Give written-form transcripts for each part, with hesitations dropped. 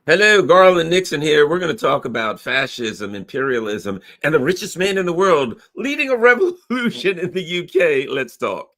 Hello, Garland Nixon here. We're going to talk about fascism, imperialism, and the richest man in the world leading a revolution in the UK. Let's talk.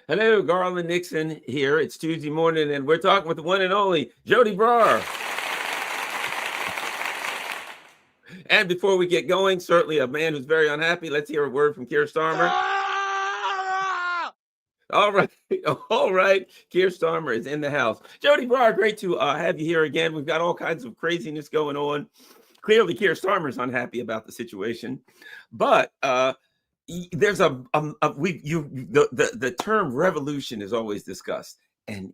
Hello, Garland Nixon here. It's Tuesday morning, and we're talking with the one and only Joti Brar. And before we get going, certainly a man who's very unhappy. Let's hear a word from Keir Starmer. All right. Keir Starmer is in the house. Joti Brar, great to have you here again. We've got all kinds of craziness going on. Clearly, Keir Starmer's unhappy about the situation, but there's the term revolution is always discussed, and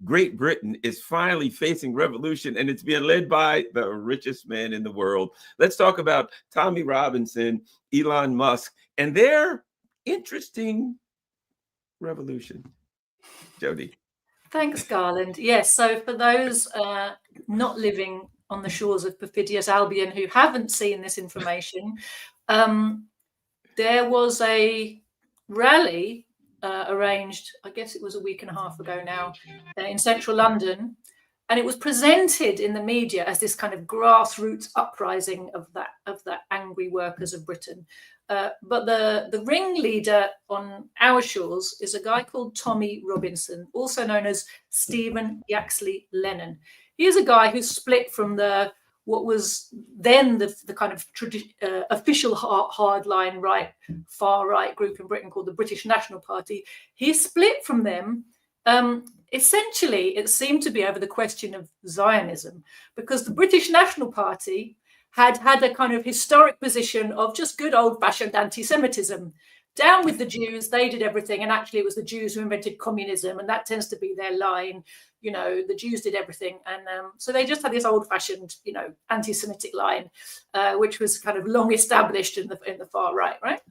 Great Britain is finally facing revolution, and it's being led by the richest man in the world. Let's talk about Tommy Robinson, Elon Musk, and their interesting revolution. Joti. Thanks, Garland. Yes, so for those not living on the shores of perfidious Albion who haven't seen this information, there was a rally arranged, I guess it was a week and a half ago now, in central London, and it was presented in the media as this kind of grassroots uprising of the angry workers of Britain. But the ringleader on our shores is a guy called Tommy Robinson, also known as Stephen Yaxley Lennon. He is a guy who split from what was then the kind of official hardline far right group in Britain called the British National Party. He split from them. Essentially, it seemed to be over the question of Zionism, because the British National Party had a kind of historic position of just good old-fashioned anti-Semitism. Down with the Jews, they did everything, and actually it was the Jews who invented communism, and that tends to be their line. You know, the Jews did everything, and so they just had this old-fashioned, anti-Semitic line, which was kind of long established in the far right, right?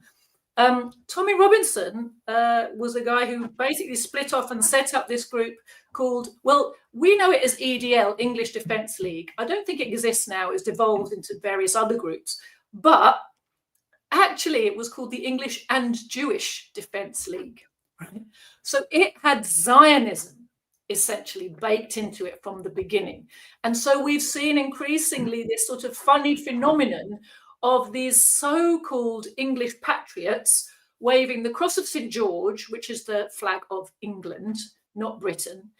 Tommy Robinson was a guy who basically split off and set up this group called, well, we know it as EDL, English Defence League. I don't think it exists now. It's devolved into various other groups, but actually it was called the English and Jewish Defence League. Right? So it had Zionism essentially baked into it from the beginning. And so we've seen increasingly this sort of funny phenomenon of these so-called English patriots waving the cross of St. George, which is the flag of England, not Britain,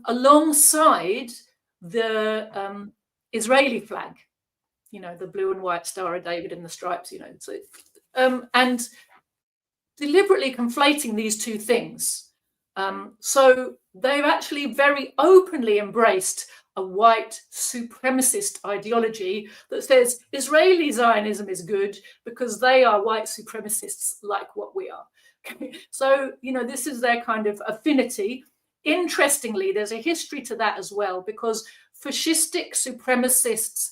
alongside the Israeli flag, the blue and white Star of David and the stripes, so, and deliberately conflating these two things. So they've actually very openly embraced a white supremacist ideology that says Israeli Zionism is good because they are white supremacists like what we are. Okay. So, this is their kind of affinity. Interestingly, there's a history to that as well, because fascistic supremacists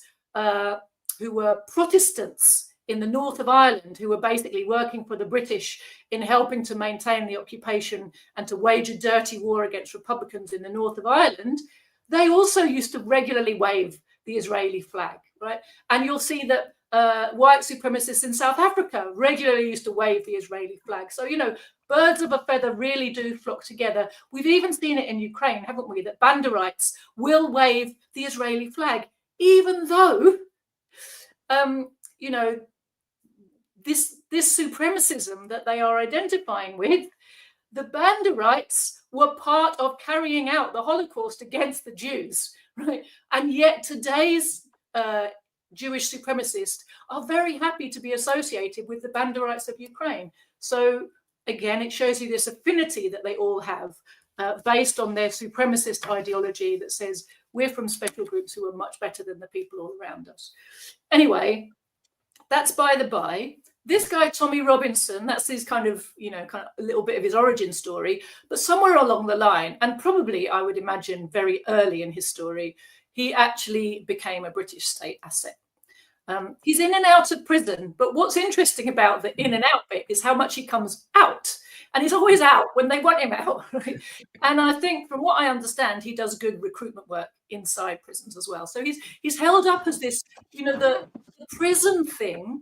who were Protestants in the north of Ireland, who were basically working for the British in helping to maintain the occupation and to wage a dirty war against Republicans in the north of Ireland, they also used to regularly wave the Israeli flag, right? And you'll see that white supremacists in South Africa regularly used to wave the Israeli flag. So, birds of a feather really do flock together. We've even seen it in Ukraine, haven't we? That Banderites will wave the Israeli flag, even though, this supremacism that they are identifying with, the Banderites were part of carrying out the Holocaust against the Jews, right? And yet today's Jewish supremacists are very happy to be associated with the Banderites of Ukraine. So again, it shows you this affinity that they all have based on their supremacist ideology that says we're from special groups who are much better than the people all around us. Anyway, that's by the by. this guy, Tommy Robinson, that's his kind of a little bit of his origin story. But somewhere along the line, and probably I would imagine very early in his story, he actually became a British state asset. He's in and out of prison, but what's interesting about the in and out bit is how much he comes out. And he's always out when they want him out. Right? And I think from what I understand, he does good recruitment work inside prisons as well. So he's held up as this, the prison thing.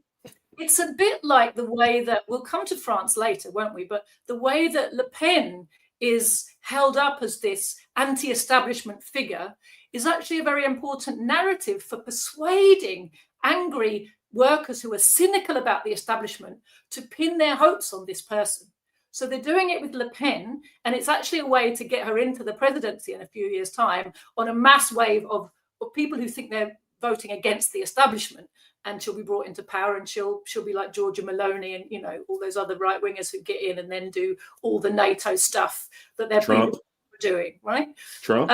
It's a bit like the way that we'll come to France later, won't we? But the way that Le Pen is held up as this anti-establishment figure is actually a very important narrative for persuading angry workers who are cynical about the establishment to pin their hopes on this person. So they're doing it with Le Pen, and it's actually a way to get her into the presidency in a few years' time on a mass wave of people who think they're voting against the establishment, and she'll be brought into power, and she'll be like Georgia Maloney and all those other right wingers who get in and then do all the NATO stuff that they're doing, right? Trump.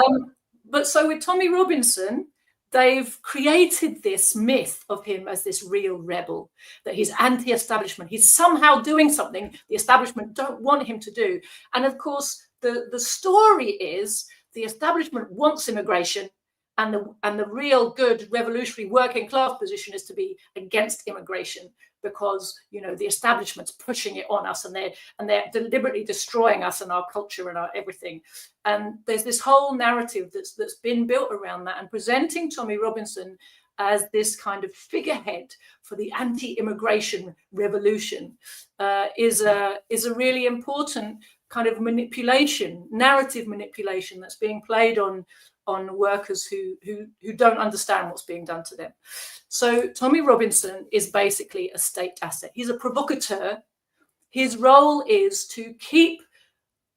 But so with Tommy Robinson, they've created this myth of him as this real rebel, that he's anti-establishment. He's somehow doing something the establishment don't want him to do. And of course, the story is the establishment wants immigration, and the real good revolutionary working class position is to be against immigration, because the establishment's pushing it on us, and they're deliberately destroying us and our culture and our everything. And there's this whole narrative that's been built around that, and presenting Tommy Robinson as this kind of figurehead for the anti-immigration revolution is a really important kind of narrative manipulation that's being played on workers who don't understand what's being done to them. So Tommy Robinson is basically a state asset. He's a provocateur. His role is to keep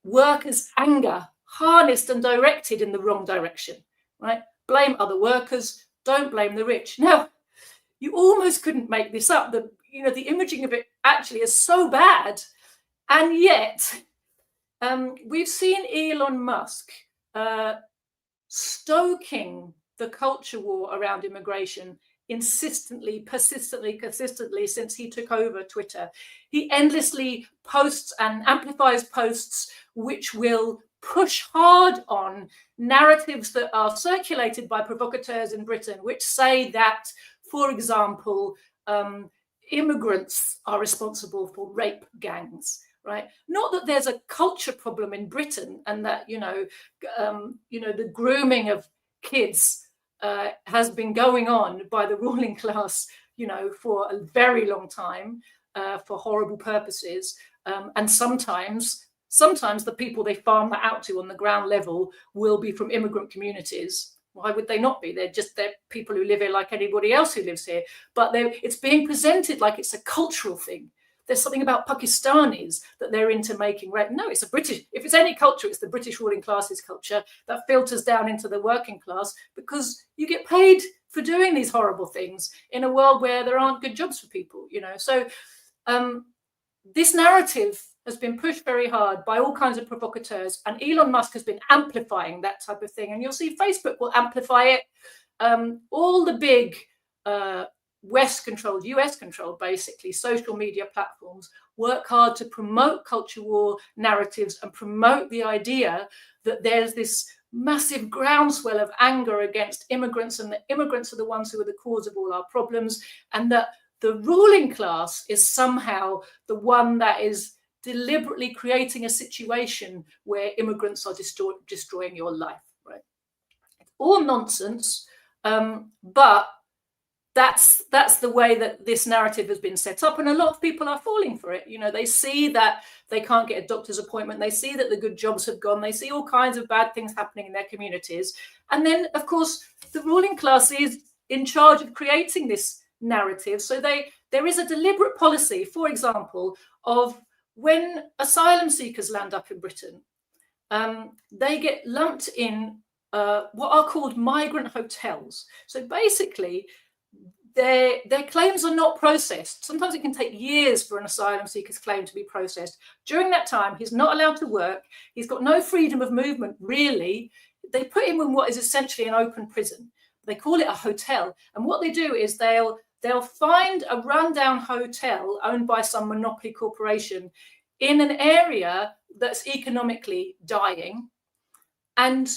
workers' anger harnessed and directed in the wrong direction, right? Blame other workers, don't blame the rich. Now, you almost couldn't make this up. The imaging of it actually is so bad. And yet, we've seen Elon Musk stoking the culture war around immigration consistently since he took over Twitter. He endlessly posts and amplifies posts which will push hard on narratives that are circulated by provocateurs in Britain, which say that, for example, immigrants are responsible for rape gangs. Right? Not that there's a culture problem in Britain, and that the grooming of kids has been going on by the ruling class, for a very long time for horrible purposes, and sometimes the people they farm that out to on the ground level will be from immigrant communities. Why would they not be? They're people who live here like anybody else who lives here. But it's being presented like it's a cultural thing. There's something about Pakistanis that they're into making, right? No, it's a British. If it's any culture, it's the British ruling class's culture that filters down into the working class, because you get paid for doing these horrible things in a world where there aren't good jobs for people, So this narrative has been pushed very hard by all kinds of provocateurs, and Elon Musk has been amplifying that type of thing. And you'll see Facebook will amplify it. All the big West-controlled, US-controlled, basically, social media platforms work hard to promote culture war narratives and promote the idea that there's this massive groundswell of anger against immigrants, and that immigrants are the ones who are the cause of all our problems, and that the ruling class is somehow the one that is deliberately creating a situation where immigrants are destroying your life. Right? It's all nonsense, but that's the way that this narrative has been set up, and a lot of people are falling for it. They see that they can't get a doctor's appointment, they see that the good jobs have gone, they see all kinds of bad things happening in their communities, and then of course the ruling class is in charge of creating this narrative. So there is a deliberate policy, for example, of when asylum seekers land up in Britain, they get lumped in what are called migrant hotels. So basically, their claims are not processed. Sometimes it can take years for an asylum seeker's claim to be processed. During that time, he's not allowed to work. He's got no freedom of movement, really. They put him in what is essentially an open prison. They call it a hotel. And what they do is they'll they'll find a rundown hotel owned by some monopoly corporation in an area that's economically dying, and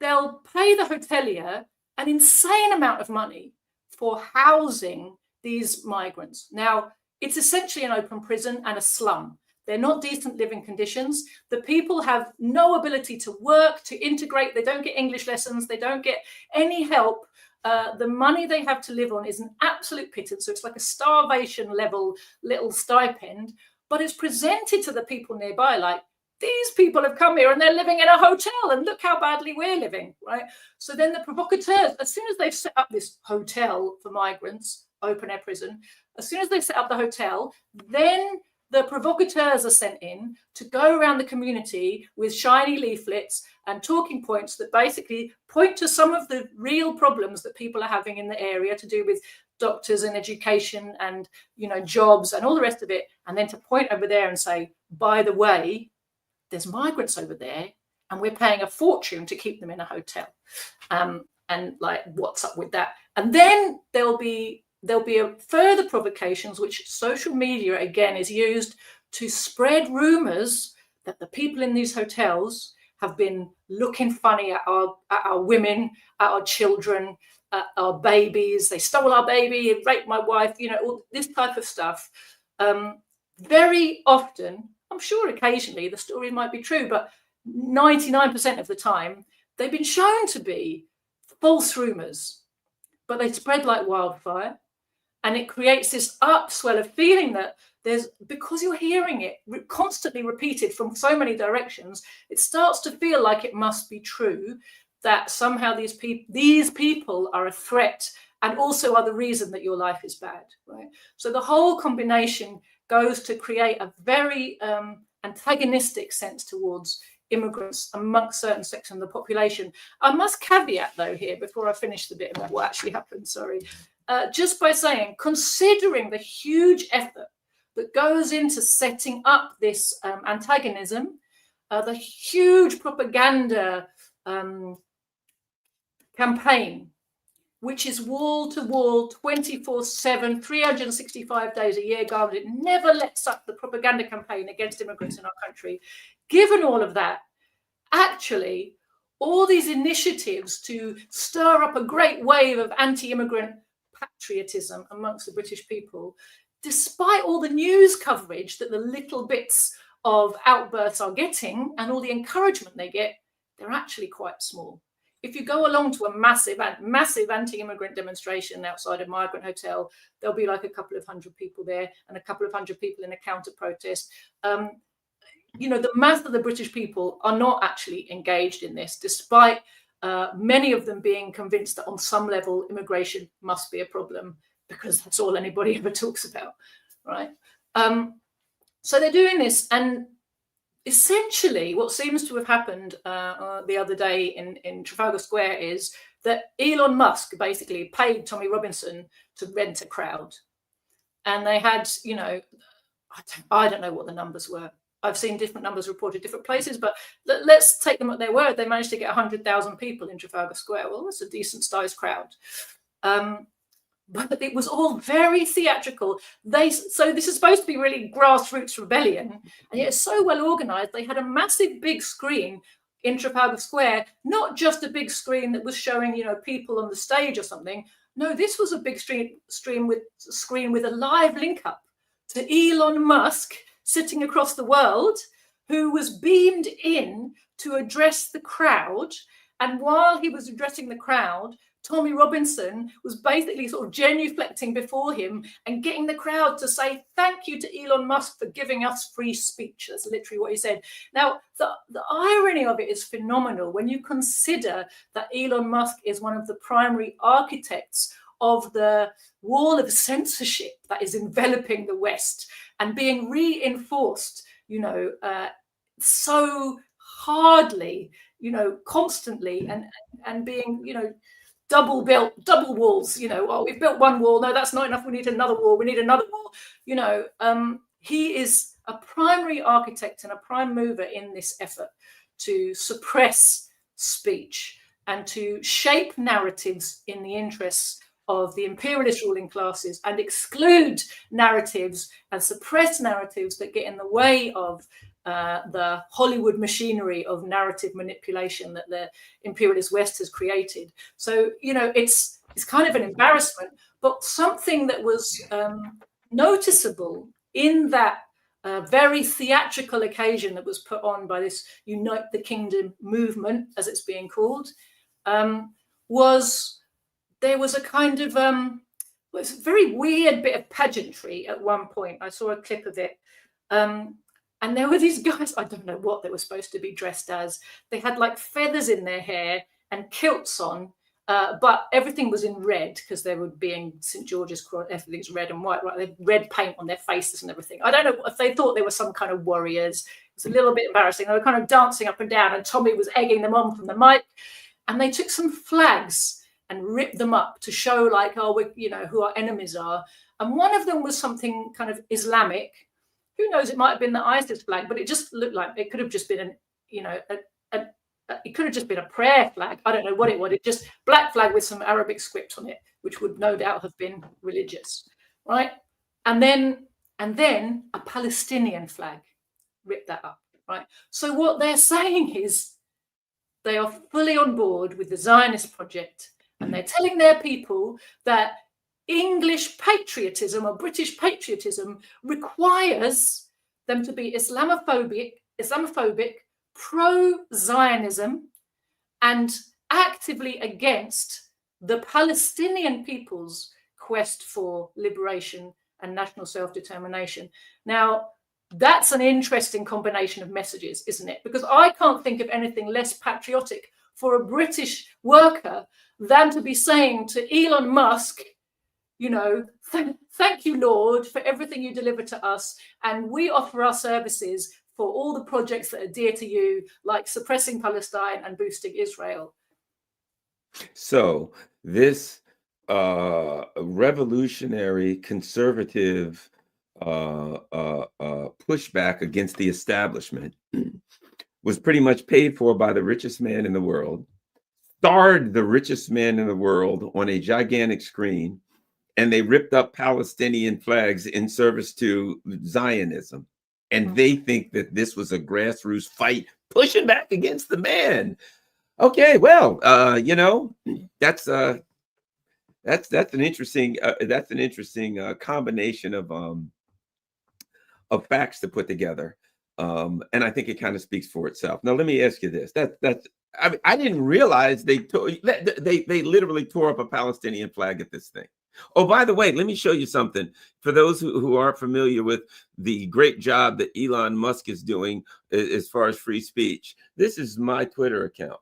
they'll pay the hotelier an insane amount of money for housing these migrants. Now, it's essentially an open prison and a slum. They're not decent living conditions. The people have no ability to work, to integrate. They don't get English lessons. They don't get any help. The money they have to live on is an absolute pittance. So it's like a starvation level little stipend, but it's presented to the people nearby like, these people have come here and they're living in a hotel and look how badly we're living, right? So then the provocateurs, as soon as they've set up this hotel for migrants, open air prison, as soon as they set up the hotel, then the provocateurs are sent in to go around the community with shiny leaflets and talking points that basically point to some of the real problems that people are having in the area to do with doctors and education and, you know, jobs and all the rest of it. And then to point over there and say, by the way, there's migrants over there and we're paying a fortune to keep them in a hotel. And like, what's up with that? And then there'll be a further provocations, which social media again is used to spread rumors that the people in these hotels have been looking funny at our women, at our children, at our babies. They stole our baby, raped my wife, you know, all this type of stuff. Very often, I'm sure occasionally the story might be true, but 99% of the time, they've been shown to be false rumors, but they spread like wildfire. And it creates this upswell of feeling that because you're hearing it constantly repeated from so many directions, it starts to feel like it must be true, that somehow these people are a threat and also are the reason that your life is bad, right? So the whole combination goes to create a very antagonistic sense towards immigrants amongst certain sections of the population. I must caveat though here, before I finish the bit about what actually happened, just by saying, considering the huge effort that goes into setting up this antagonism, the huge propaganda campaign, which is wall to wall, 24/7, 365 days a year, Garland, it never lets up the propaganda campaign against immigrants in our country. Given all of that, actually, all these initiatives to stir up a great wave of anti-immigrant patriotism amongst the British people, despite all the news coverage that the little bits of outbursts are getting and all the encouragement they get, they're actually quite small. If you go along to a massive anti-immigrant demonstration outside a migrant hotel, there'll be like a couple of hundred people there and a couple of hundred people in a counter protest. You know, the mass of the British people are not actually engaged in this, despite many of them being convinced that on some level immigration must be a problem because that's all anybody ever talks about, right? So they're doing this, and essentially what seems to have happened the other day in Trafalgar Square is that Elon Musk basically paid Tommy Robinson to rent a crowd. And they had, you know, I don't know what the numbers were. I've seen different numbers reported different places, but let's take them at their word. They managed to get 100,000 people in Trafalgar Square. Well, that's a decent sized crowd. But it was all very theatrical. So this is supposed to be really grassroots rebellion, and yet it's so well organized. They had a massive big screen in Trafalgar Square, not just a big screen that was showing, you know, people on the stage or something. No, this was a big screen with a live link up to Elon Musk sitting across the world, who was beamed in to address the crowd. And while he was addressing the crowd, Tommy Robinson was basically sort of genuflecting before him and getting the crowd to say thank you to Elon Musk for giving us free speech. That's literally what he said. Now, the irony of it is phenomenal when you consider that Elon Musk is one of the primary architects of the wall of censorship that is enveloping the West and being reinforced, you know, so hardly, you know, constantly, and being, you know, double walls, you know, oh, we've built one wall, no, that's not enough, we need another wall, you know. He is a primary architect and a prime mover in this effort to suppress speech and to shape narratives in the interests of the imperialist ruling classes and exclude narratives and suppress narratives that get in the way of the Hollywood machinery of narrative manipulation that the imperialist West has created. So, you know, it's kind of an embarrassment, but something that was noticeable in that very theatrical occasion that was put on by this Unite the Kingdom movement, as it's being called, was there was a kind of it was a very weird bit of pageantry at one point. I saw a clip of it. And there were these guys, I don't know what they were supposed to be dressed as. They had like feathers in their hair and kilts on, but everything was in red because they were being St. George's Cross, everything's red and white, right? They had red paint on their faces and everything. I don't know if they thought they were some kind of warriors. It was a little bit embarrassing. They were kind of dancing up and down, and Tommy was egging them on from the mic. And they took some flags and ripped them up to show like, oh, we, you know, who our enemies are. And one of them was something kind of Islamic. Who knows? It might have been the ISIS flag, but it just looked like it could have just been an, you know, it could have just been a prayer flag. I don't know what it was. It just black flag with some Arabic script on it, which would no doubt have been religious, right? And then a Palestinian flag, rip that up, right? So what they're saying is they are fully on board with the Zionist project, and they're telling their people that English patriotism or British patriotism requires them to be Islamophobic, pro-Zionism, and actively against the Palestinian people's quest for liberation and national self-determination. Now, that's an interesting combination of messages, isn't it? Because I can't think of anything less patriotic for a British worker than to be saying to Elon Musk, you know, thank you, Lord, for everything you deliver to us. And we offer our services for all the projects that are dear to you, like suppressing Palestine and boosting Israel. So this revolutionary conservative pushback against the establishment was pretty much paid for by the richest man in the world, starred the richest man in the world on a gigantic screen, and they ripped up Palestinian flags in service to Zionism. And they think that this was a grassroots fight pushing back against the man. Okay, well, you know, that's an interesting combination of facts to put together, and I think it kind of speaks for itself. Now, let me ask you this: I didn't realize they literally tore up a Palestinian flag at this thing. Oh, by the way, let me show you something. For those who aren't familiar with the great job that Elon Musk is doing as far as free speech, this is my Twitter account.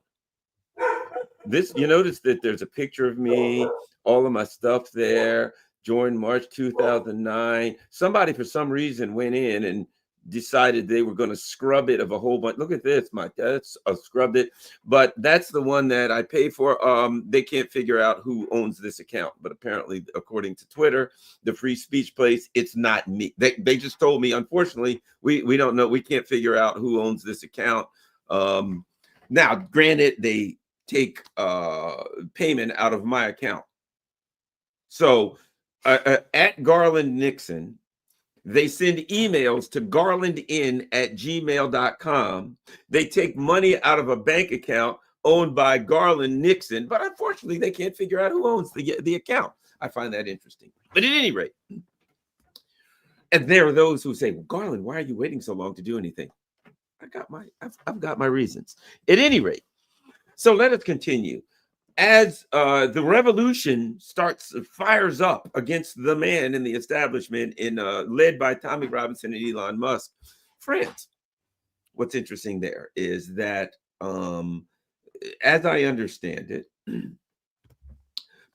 This, you notice that there's a picture of me, all of my stuff there, joined March 2009. Somebody, for some reason, went in and decided they were going to scrub it of a whole bunch. Look at this, that's scrubbed it, but that's the one that I pay for. They can't figure out who owns this account, but apparently, according to Twitter, the free speech place, it's not me. They just told me, unfortunately, we don't know. We can't figure out who owns this account. Now, granted, they take payment out of my account. So at Garland Nixon, they send emails to garlandin@gmail.com. They take money out of a bank account owned by Garland Nixon, but unfortunately, they can't figure out who owns the account. I find that interesting. But at any rate, and there are those who say, well, Garland, why are you waiting so long to do anything? I've got my reasons. At any rate, so let us continue. As the revolution fires up against the man in the establishment, led by Tommy Robinson and Elon Musk, France. What's interesting there is that, as I understand it,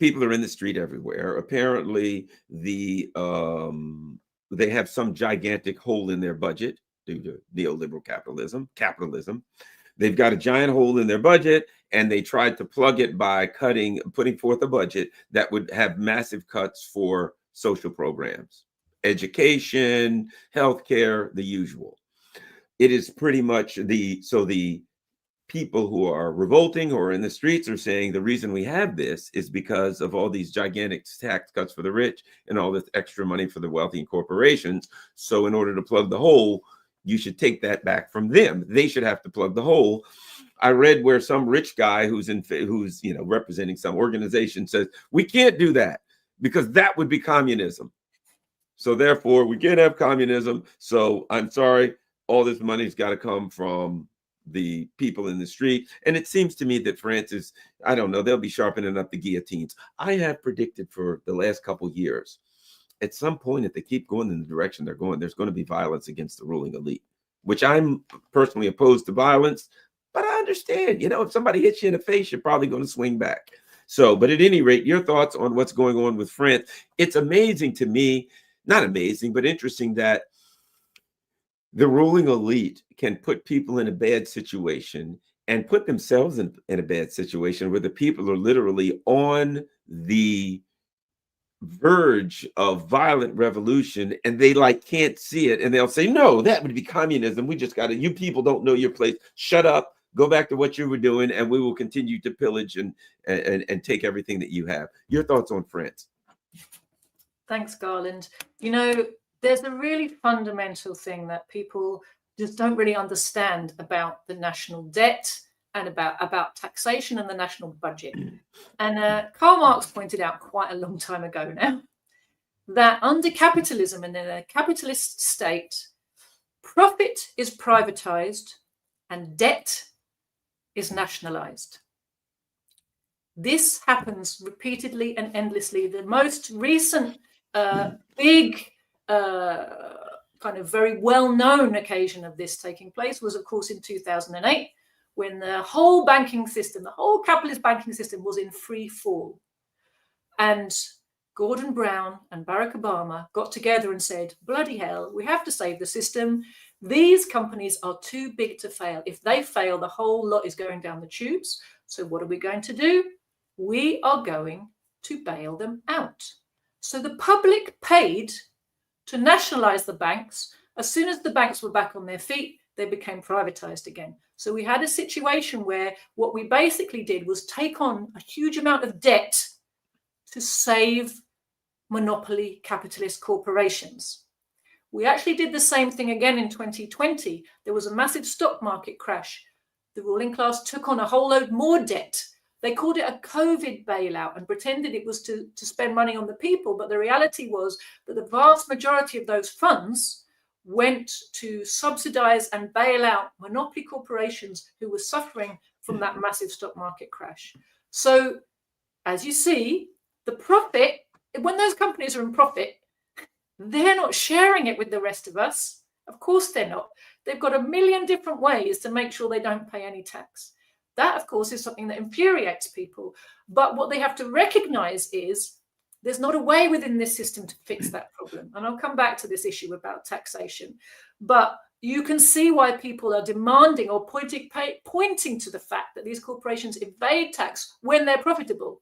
people are in the street everywhere. Apparently, they have some gigantic hole in their budget due to neoliberal capitalism. They've got a giant hole in their budget, and they tried to plug it by putting forth a budget that would have massive cuts for social programs, education, healthcare, the usual. It is pretty much the people who are revolting or in the streets are saying the reason we have this is because of all these gigantic tax cuts for the rich and all this extra money for the wealthy and corporations. So in order to plug the hole, you should take that back from them. They should have to plug the hole. I read where some rich guy who's representing some organization says we can't do that because that would be communism. So therefore we can't have communism. So I'm sorry, all this money's got to come from the people in the street. And it seems to me that France is, I don't know, they'll be sharpening up the guillotines. I have predicted for the last couple of years, at some point, if they keep going in the direction they're going, there's going to be violence against the ruling elite, which I'm personally opposed to violence. But I understand, if somebody hits you in the face, you're probably going to swing back. So, but at any rate, your thoughts on what's going on with France. It's amazing to me, not amazing, but interesting that the ruling elite can put people in a bad situation and put themselves in a bad situation where the people are literally on the verge of violent revolution and they can't see it. And they'll say, no, that would be communism. We just got to, you people don't know your place. Shut up, go back to what you were doing, and we will continue to pillage and take everything that you have. Your thoughts on France? Thanks, Garland. There's a really fundamental thing that people just don't really understand about the national debt and about taxation and the national budget. And Karl Marx pointed out quite a long time ago now that under capitalism and in a capitalist state, profit is privatized and debt is nationalized. This happens repeatedly and endlessly. The most recent big kind of very well-known occasion of this taking place was, of course, in 2008, when the whole banking system, the whole capitalist banking system was in free fall. And Gordon Brown and Barack Obama got together and said, bloody hell, we have to save the system. These companies are too big to fail. If they fail, the whole lot is going down the tubes. So what are we going to do? We are going to bail them out. So the public paid to nationalize the banks. As soon as the banks were back on their feet, they became privatized again. So we had a situation where what we basically did was take on a huge amount of debt to save monopoly capitalist corporations. We actually did the same thing again in 2020. There was a massive stock market crash. The ruling class took on a whole load more debt. They called it a COVID bailout and pretended it was to spend money on the people. But the reality was that the vast majority of those funds went to subsidize and bail out monopoly corporations who were suffering from that massive stock market crash. So, as you see, the profit, when those companies are in profit, they're not sharing it with the rest of us. Of course they're not. They've got a million different ways to make sure they don't pay any tax. That, of course, is something that infuriates people. But what they have to recognize is there's not a way within this system to fix that problem. And I'll come back to this issue about taxation. But you can see why people are demanding or pointing to the fact that these corporations evade tax when they're profitable.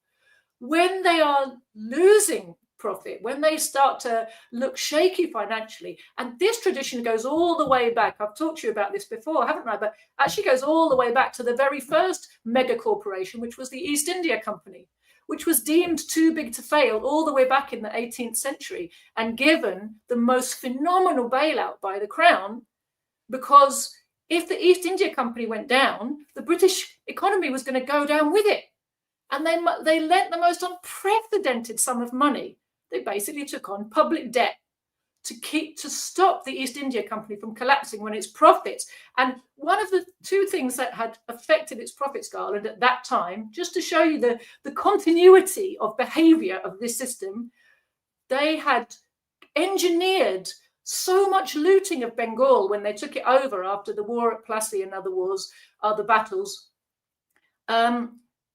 When they are losing profit, when they start to look shaky financially, and this tradition goes all the way back. I've talked to you about this before, haven't I? But actually goes all the way back to the very first mega corporation, which was the East India Company, which was deemed too big to fail all the way back in the 18th century and given the most phenomenal bailout by the Crown, because if the East India Company went down, the British economy was going to go down with it. And they lent the most unprecedented sum of money. They basically took on public debt to stop the East India Company from collapsing when its profits. And one of the two things that had affected its profits, Garland, at that time, just to show you the continuity of behavior of this system, they had engineered so much looting of Bengal when they took it over after the war at Plassey and other battles.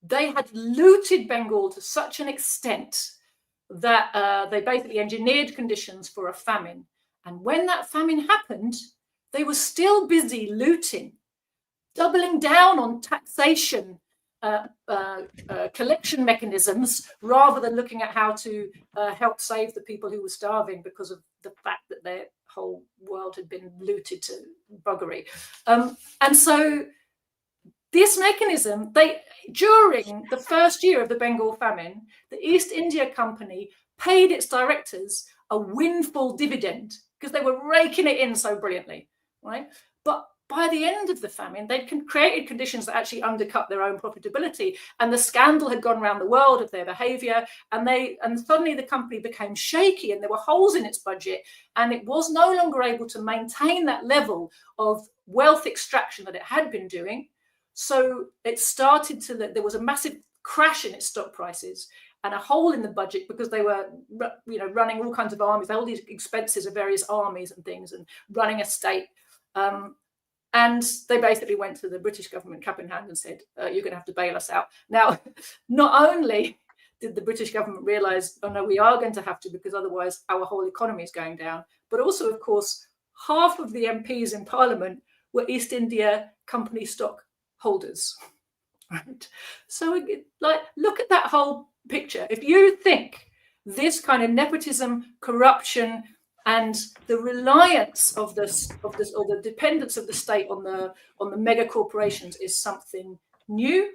They had looted Bengal to such an extent that they basically engineered conditions for a famine. And when that famine happened, they were still busy looting, doubling down on taxation collection mechanisms rather than looking at how to help save the people who were starving because of the fact that their whole world had been looted to buggery. And so This mechanism, during the first year of the Bengal famine, the East India Company paid its directors a windfall dividend because they were raking it in so brilliantly, right? But by the end of the famine, they'd created conditions that actually undercut their own profitability, and the scandal had gone around the world of their behaviour, and suddenly the company became shaky, and there were holes in its budget, and it was no longer able to maintain that level of wealth extraction that it had been doing. So it started to, there was a massive crash in its stock prices and a hole in the budget because they were, running all kinds of armies, all these expenses of various armies and things, and running a state. And they basically went to the British government cap in hand and said, you're going to have to bail us out. Now, not only did the British government realize, oh no, we are going to have to, because otherwise our whole economy is going down. But also, of course, half of the MPs in Parliament were East India Company stock holders. Right? So, look at that whole picture. If you think this kind of nepotism, corruption, and the reliance of this, or the dependence of the state on the mega corporations is something new,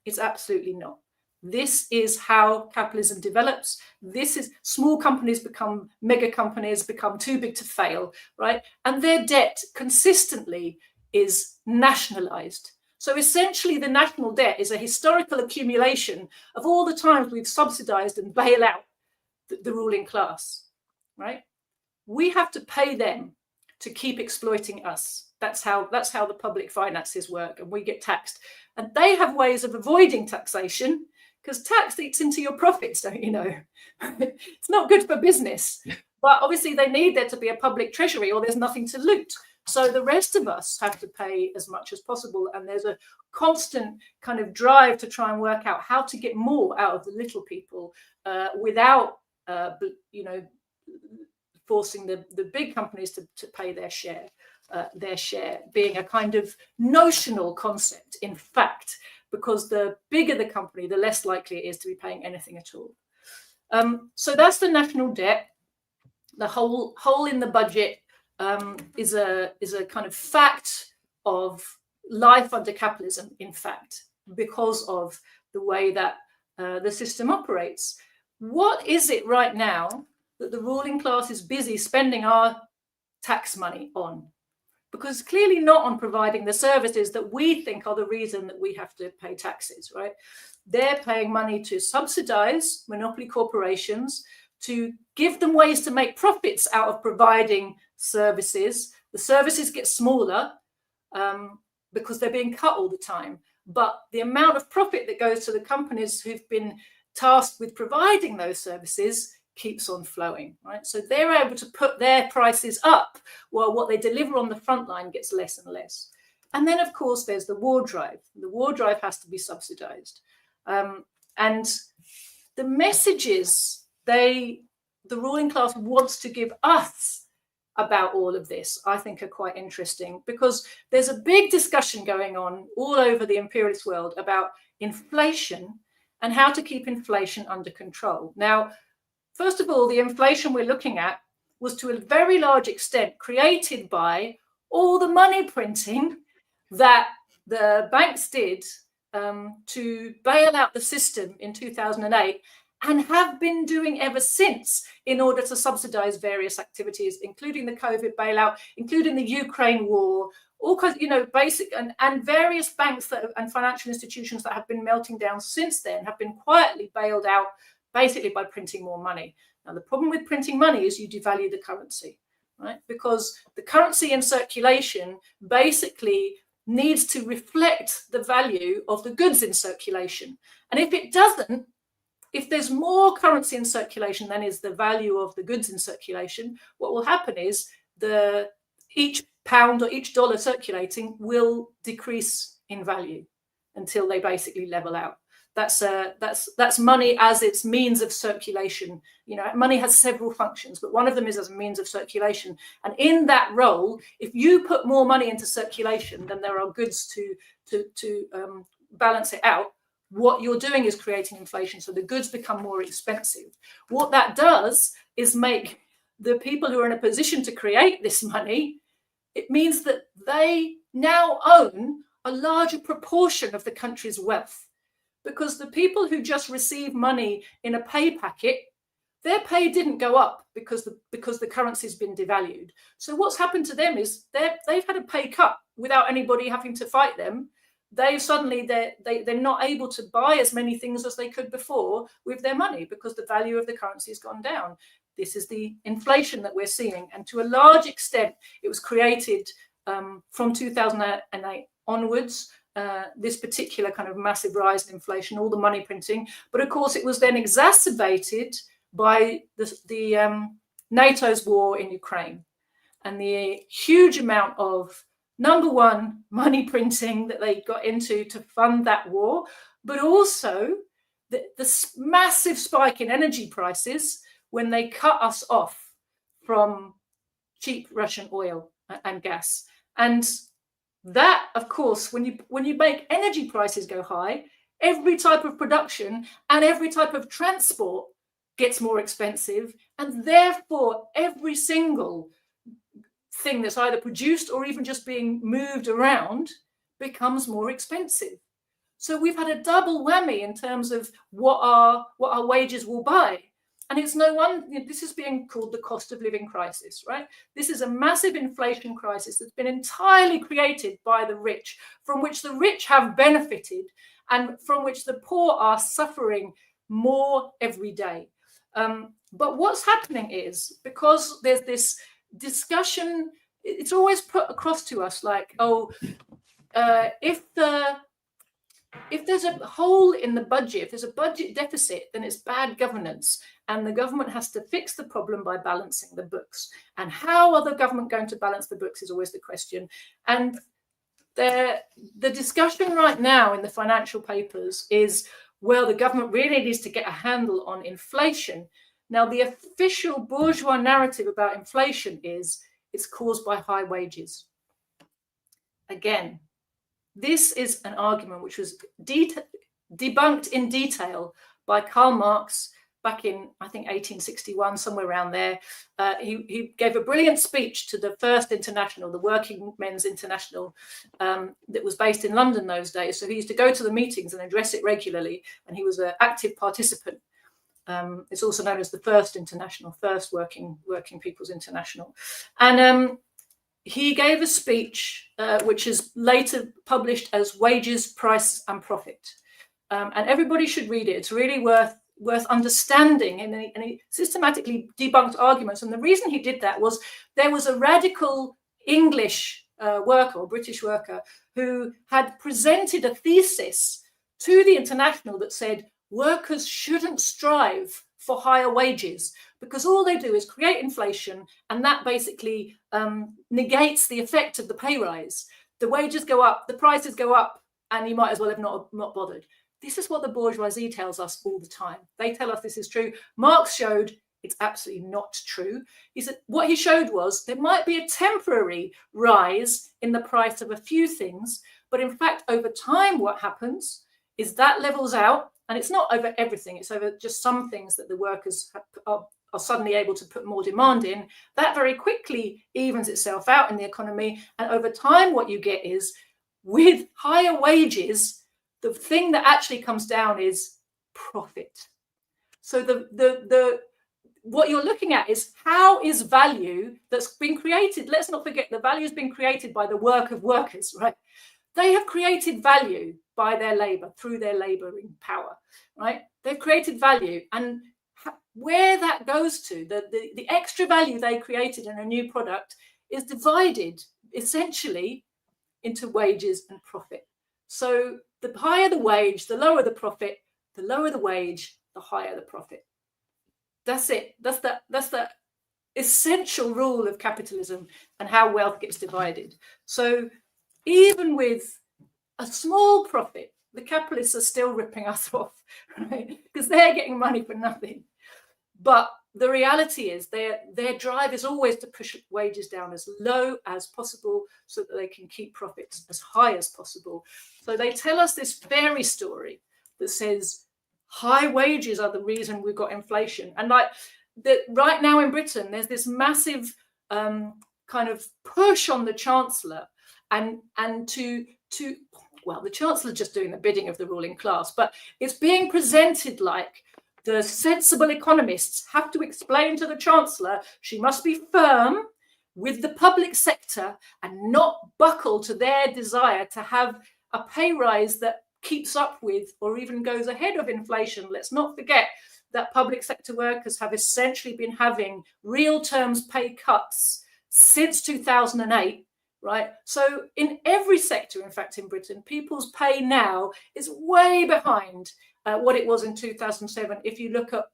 it's absolutely not. This is how capitalism develops. This is, small companies become mega companies, become too big to fail, right? And their debt consistently is nationalized. So essentially, the national debt is a historical accumulation of all the times we've subsidized and bailed out the ruling class, right? We have to pay them to keep exploiting us. That's how the public finances work, and we get taxed. And they have ways of avoiding taxation, because tax eats into your profits, don't you know? It's not good for business. But obviously they need there to be a public treasury, or there's nothing to loot. So the rest of us have to pay as much as possible. And there's a constant kind of drive to try and work out how to get more out of the little people without, forcing the big companies to pay their share being a kind of notional concept, in fact, because the bigger the company, the less likely it is to be paying anything at all. So that's the national debt. The hole in the budget is a kind of fact of life under capitalism, in fact, because of the way that the system operates. What is it right now that the ruling class is busy spending our tax money on? Because clearly not on providing the services that we think are the reason that we have to pay taxes, right? They're paying money to subsidize monopoly corporations, to give them ways to make profits out of providing services. The services get smaller because they're being cut all the time. But the amount of profit that goes to the companies who've been tasked with providing those services keeps on flowing, right? So they're able to put their prices up while what they deliver on the front line gets less and less. And then, of course, there's the war drive. The war drive has to be subsidized. And the messages the ruling class wants to give us about all of this, I think, are quite interesting, because there's a big discussion going on all over the imperialist world about inflation and how to keep inflation under control. Now, first of all, the inflation we're looking at was to a very large extent created by all the money printing that the banks did to bail out the system in 2008, and have been doing ever since in order to subsidize various activities, including the COVID bailout, including the Ukraine war, all kinds, basic and various banks and financial institutions that have been melting down since then have been quietly bailed out, basically by printing more money. Now, the problem with printing money is you devalue the currency, right? Because the currency in circulation basically needs to reflect the value of the goods in circulation. And if it doesn't, if there's more currency in circulation than is the value of the goods in circulation, what will happen is each pound or each dollar circulating will decrease in value until they basically level out. That's money as its means of circulation. Money has several functions, but one of them is as a means of circulation. And in that role, if you put more money into circulation than there are goods to balance it out, what you're doing is creating inflation. So the goods become more expensive. What that does is make the people who are in a position to create this money, it means that they now own a larger proportion of the country's wealth, because the people who just receive money in a pay packet, their pay didn't go up because the currency's been devalued. So what's happened to them is they've had a pay cut without anybody having to fight them. They're not able to buy as many things as they could before with their money because the value of the currency has gone down. This is the inflation that we're seeing, and to a large extent, it was created from 2008 onwards. This particular kind of massive rise in inflation, all the money printing, but of course, it was then exacerbated by the NATO's war in Ukraine and the huge amount of, number one, money printing that they got into to fund that war, but also the massive spike in energy prices when they cut us off from cheap Russian oil and gas. And that, of course, when you make energy prices go high, every type of production and every type of transport gets more expensive, and therefore every single thing that's either produced or even just being moved around becomes more expensive. So we've had a double whammy in terms of what our wages will buy. And it's no one, this is being called the cost of living crisis, right? This is a massive inflation crisis that's been entirely created by the rich, from which the rich have benefited and from which the poor are suffering more every day. But what's happening is, because there's this discussion, it's always put across to us like, if there's a hole in the budget, if there's a budget deficit, then it's bad governance, and the government has to fix the problem by balancing the books. And how are the government going to balance the books is always the question. And the discussion right now in the financial papers is, well, the government really needs to get a handle on inflation. Now, the official bourgeois narrative about inflation is it's caused by high wages. Again, this is an argument which was debunked in detail by Karl Marx back in, I think, 1861, somewhere around there. He gave a brilliant speech to the First International, the Working Men's International, that was based in London those days. So he used to go to the meetings and address it regularly, and he was an active participant. It's also known as the First International, First Working People's International. And he gave a speech which is later published as Wages, Price and Profit. And everybody should read it. It's really worth understanding, and he systematically debunked arguments. And the reason he did that was there was a radical English worker or British worker who had presented a thesis to the International that said workers shouldn't strive for higher wages because all they do is create inflation, and that basically negates the effect of the pay rise. The wages go up, the prices go up, and you might as well have not bothered. This is what the bourgeoisie tells us all the time. They tell us this is true. Marx showed it's absolutely not true. He said what he showed was there might be a temporary rise in the price of a few things, but in fact, over time, what happens is that levels out, and it's not over everything. It's over just some things that the workers are suddenly able to put more demand in. That very quickly evens itself out in the economy, and over time, what you get is with higher wages, the thing that actually comes down is profit. So what you're looking at is how is value that's been created. Let's not forget the value has been created by the work of workers, right? They have created value by their labor, through their laboring power, right? They've created value, and where that goes to, the extra value they created in a new product is divided essentially into wages and profit. So the higher the wage, the lower the profit, the lower the wage, the higher the profit. That's it. That's the essential rule of capitalism and how wealth gets divided. So even with a small profit, the capitalists are still ripping us off, right? Because they're getting money for nothing. But the reality is their drive is always to push wages down as low as possible so that they can keep profits as high as possible. So they tell us this fairy story that says high wages are the reason we've got inflation. And like right now in Britain, there's this massive kind of push on the Chancellor and to to, well, the Chancellor's just doing the bidding of the ruling class, but it's being presented like the sensible economists have to explain to the Chancellor she must be firm with the public sector and not buckle to their desire to have a pay rise that keeps up with or even goes ahead of inflation. Let's not forget that public sector workers have essentially been having real terms pay cuts since 2008, right? So in every sector, in fact, in Britain, people's pay now is way behind what it was in 2007. If you look at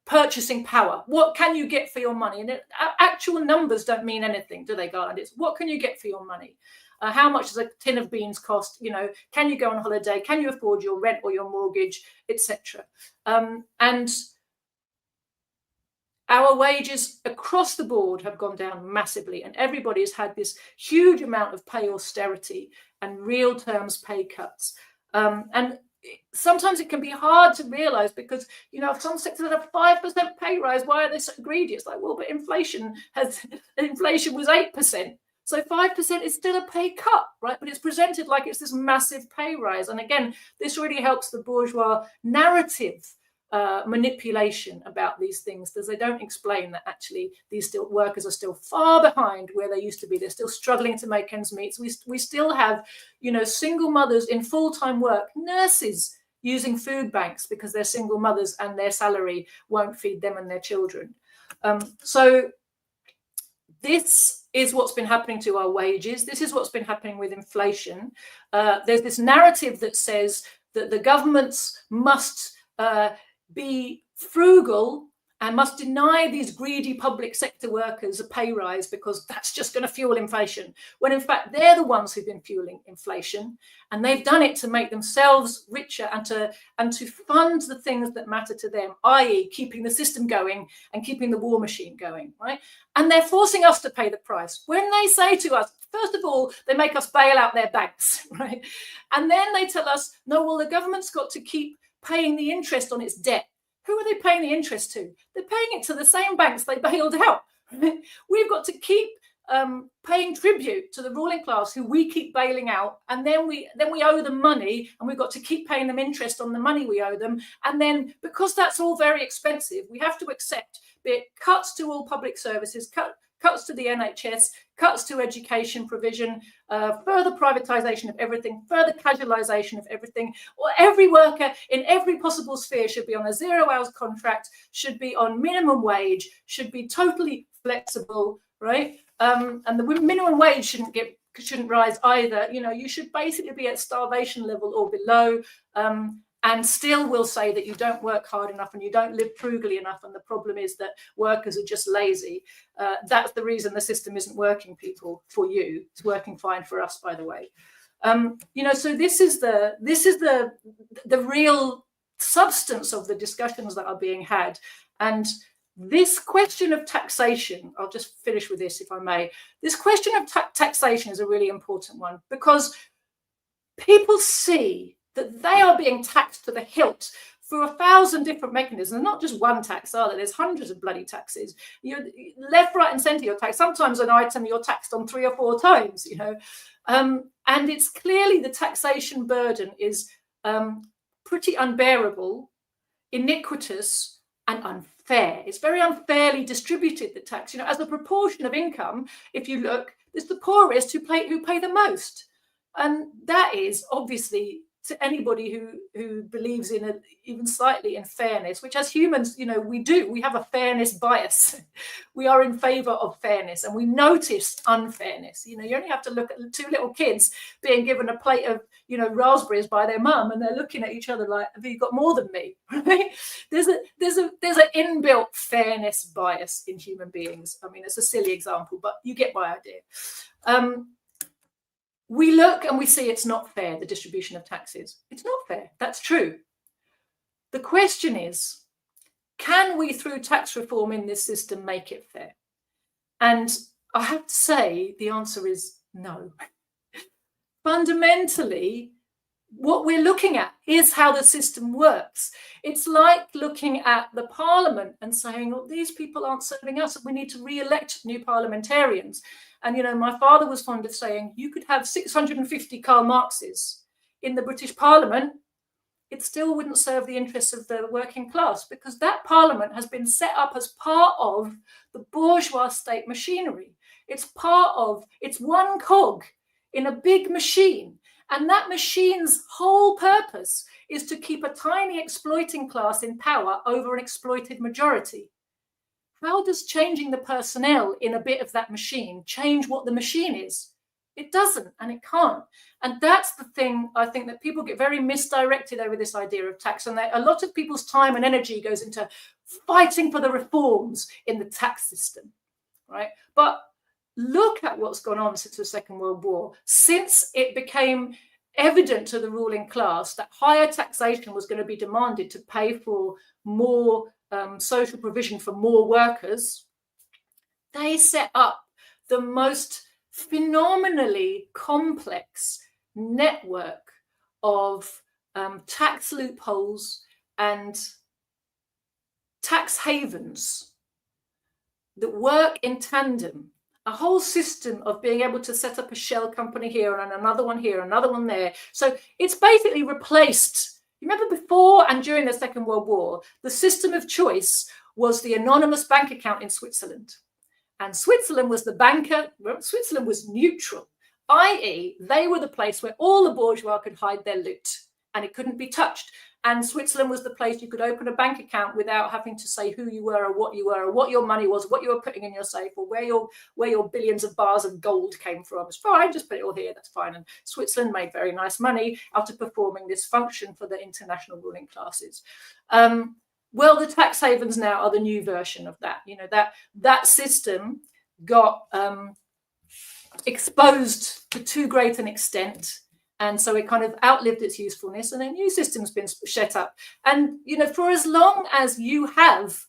purchasing power, what can you get for your money? And actual numbers don't mean anything, do they, Garland? It's what can you get for your money? How much does a tin of beans cost? You know, can you go on holiday? Can you afford your rent or your mortgage, etc.? And our wages across the board have gone down massively, and everybody has had this huge amount of pay austerity and real terms pay cuts. And sometimes it can be hard to realize because, you know, some sectors have 5% pay rise. Why are they so greedy? It's like, well, but inflation was 8%. So 5% is still a pay cut, right? But it's presented like it's this massive pay rise. And again, this really helps the bourgeois narrative manipulation about these things, because they don't explain that actually these workers are still far behind where they used to be. They're still struggling to make ends meet. We still have, you know, single mothers in full-time work, nurses using food banks because they're single mothers and their salary won't feed them and their children. So this is what's been happening to our wages. This is what's been happening with inflation. There's this narrative that says that the governments must be frugal and must deny these greedy public sector workers a pay rise because that's just going to fuel inflation, when in fact they're the ones who've been fueling inflation, and they've done it to make themselves richer and to fund the things that matter to them, i.e. keeping the system going and keeping the war machine going, right? And they're forcing us to pay the price. When they say to us, first of all, they make us bail out their banks, right? And then they tell us, no, well, the government's got to keep paying the interest on its debt. Who are they paying the interest to? They're paying it to the same banks they bailed out. We've got to keep paying tribute to the ruling class who we keep bailing out, and then we owe them money, and we've got to keep paying them interest on the money we owe them. And then because that's all very expensive, we have to accept be it cuts to all public services, cuts to the NHS, cuts to education provision, further privatisation of everything, further casualisation of everything. Or every worker in every possible sphere should be on a 0 hours contract, should be on minimum wage, should be totally flexible, right? And the minimum wage shouldn't rise either. You know, you should basically be at starvation level or below. And still will say that you don't work hard enough and you don't live frugally enough. And the problem is that workers are just lazy. That's the reason the system isn't working, people, for you. It's working fine for us, by the way. You know, so this is the real substance of the discussions that are being had. And this question of taxation, I'll just finish with this, if I may. This question of taxation is a really important one, because people see that they are being taxed to the hilt through 1,000 different mechanisms. Not just one tax, are there? There's hundreds of bloody taxes. You're left, right, and centre. You're taxed. Sometimes an item you're taxed on 3 or 4 times. You know, and it's clearly the taxation burden is pretty unbearable, iniquitous, and unfair. It's very unfairly distributed, the tax. You know, as a proportion of income, if you look, it's the poorest who pay the most, and that is obviously, to anybody who believes in even slightly in fairness, which as humans, you know, we have a fairness bias. We are in favor of fairness, and we notice unfairness. You know, you only have to look at 2 little kids being given a plate of, you know, raspberries by their mum, and they're looking at each other like, have you got more than me? Right? There's an inbuilt fairness bias in human beings. I mean, it's a silly example, but you get my idea. We look and we see it's not fair, the distribution of taxes. It's not fair. That's true. The question is, can we, through tax reform in this system, make it fair? And I have to say the answer is no. Fundamentally, what we're looking at is how the system works. It's like looking at the parliament and saying, well, these people aren't serving us, we need to re-elect new parliamentarians. And, you know, my father was fond of saying, you could have 650 Karl Marxes in the British Parliament, it still wouldn't serve the interests of the working class, because that parliament has been set up as part of the bourgeois state machinery. It's one cog in a big machine. And that machine's whole purpose is to keep a tiny exploiting class in power over an exploited majority. How does changing the personnel in a bit of that machine change what the machine is? It doesn't, and it can't. And that's the thing, I think, that people get very misdirected over this idea of tax. And a lot of people's time and energy goes into fighting for the reforms in the tax system, right? But look at what's gone on since the Second World War. Since it became evident to the ruling class that higher taxation was going to be demanded to pay for more social provision for more workers, they set up the most phenomenally complex network of tax loopholes and tax havens that work in tandem. A whole system of being able to set up a shell company here and another one here, another one there. So it's basically replaced. You remember before and during the Second World War, the system of choice was the anonymous bank account in Switzerland. And Switzerland was the banker, Switzerland was neutral, i.e. they were the place where all the bourgeois could hide their loot and it couldn't be touched. And Switzerland was the place you could open a bank account without having to say who you were or what your money was, what you were putting in your safe, or where your billions of bars of gold came from. It's fine, just put it all here, that's fine. And Switzerland made very nice money out of performing this function for the international ruling classes. Well, the tax havens now are the new version of that. You know, that system got exposed to too great an extent. And so it kind of outlived its usefulness, and a new system's been set up. And, you know, for as long as you have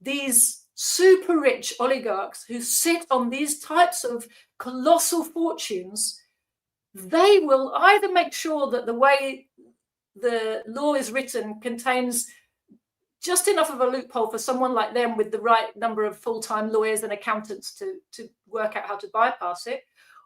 these super rich oligarchs who sit on these types of colossal fortunes, they will either make sure that the way the law is written contains just enough of a loophole for someone like them with the right number of full-time lawyers and accountants to work out how to bypass it,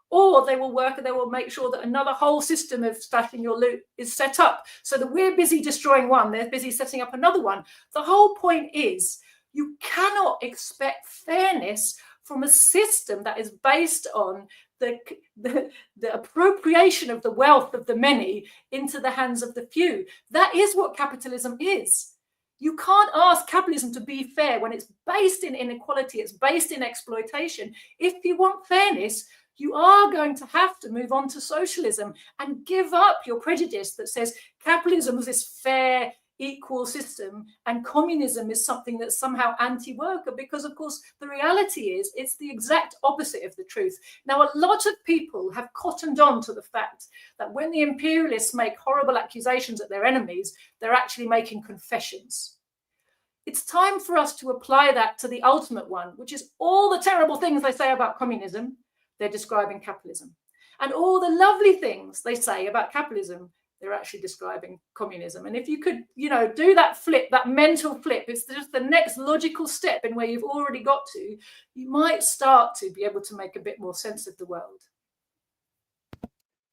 or they will make sure that another whole system of stashing your loot is set up so that we're busy destroying one, they're busy setting up another one. The whole point is you cannot expect fairness from a system that is based on the appropriation of the wealth of the many into the hands of the few. That is what capitalism is. You can't ask capitalism to be fair when it's based in inequality, it's based in exploitation. If you want fairness, you are going to have to move on to socialism and give up your prejudice that says capitalism is this fair, equal system and communism is something that's somehow anti-worker, because of course the reality is it's the exact opposite of the truth. Now, a lot of people have cottoned on to the fact that when the imperialists make horrible accusations at their enemies, they're actually making confessions. It's time for us to apply that to the ultimate one, which is all the terrible things they say about communism, they're describing capitalism. And all the lovely things they say about capitalism, they're actually describing communism. And if you could, you know, do that flip, that mental flip, it's just the next logical step in where you've already got to, you might start to be able to make a bit more sense of the world.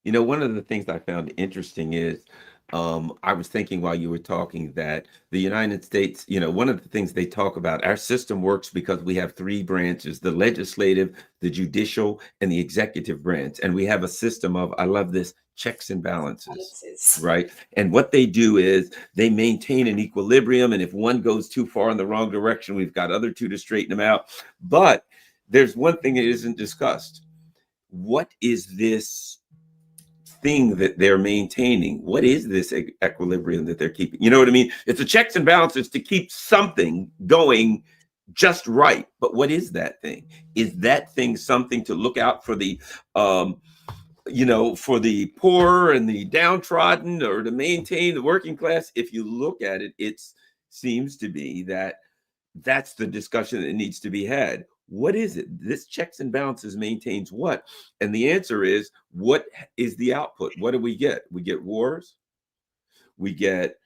You know, one of the things I found interesting is I was thinking while you were talking that the United States, you know, one of the things they talk about, our system works because we have three branches: the legislative, the judicial, and the executive branch. And we have a system of, I love this, checks and balances, right? And what they do is they maintain an equilibrium. And if one goes too far in the wrong direction, we've got other two to straighten them out. But there's one thing that isn't discussed. What is this thing that they're maintaining? What is this equilibrium that they're keeping? You know what I mean? It's a checks and balances to keep something going just right. But what is that thing? Is that thing something to look out for the, you know, for the poor and the downtrodden, or to maintain the working class? If you look at it, it seems to be that that's the discussion that needs to be had. What is it? This checks and balances maintains what? And the answer is, what is the output? What do we get? We get wars, we get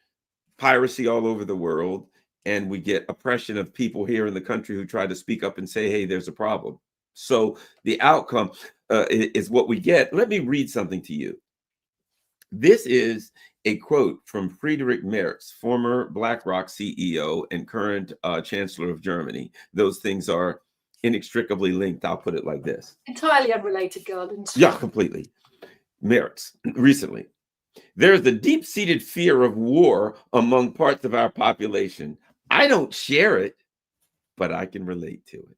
piracy all over the world, and we get oppression of people here in the country who try to speak up and say, hey, there's a problem. So the outcome is what we get. Let me read something to you. This is a quote from Friedrich Merz, former BlackRock CEO and current Chancellor of Germany. Those things are inextricably linked. I'll put it like this. Entirely unrelated, Garland. Yeah, completely. Merz, recently. There is a deep-seated fear of war among parts of our population. I don't share it, but I can relate to it.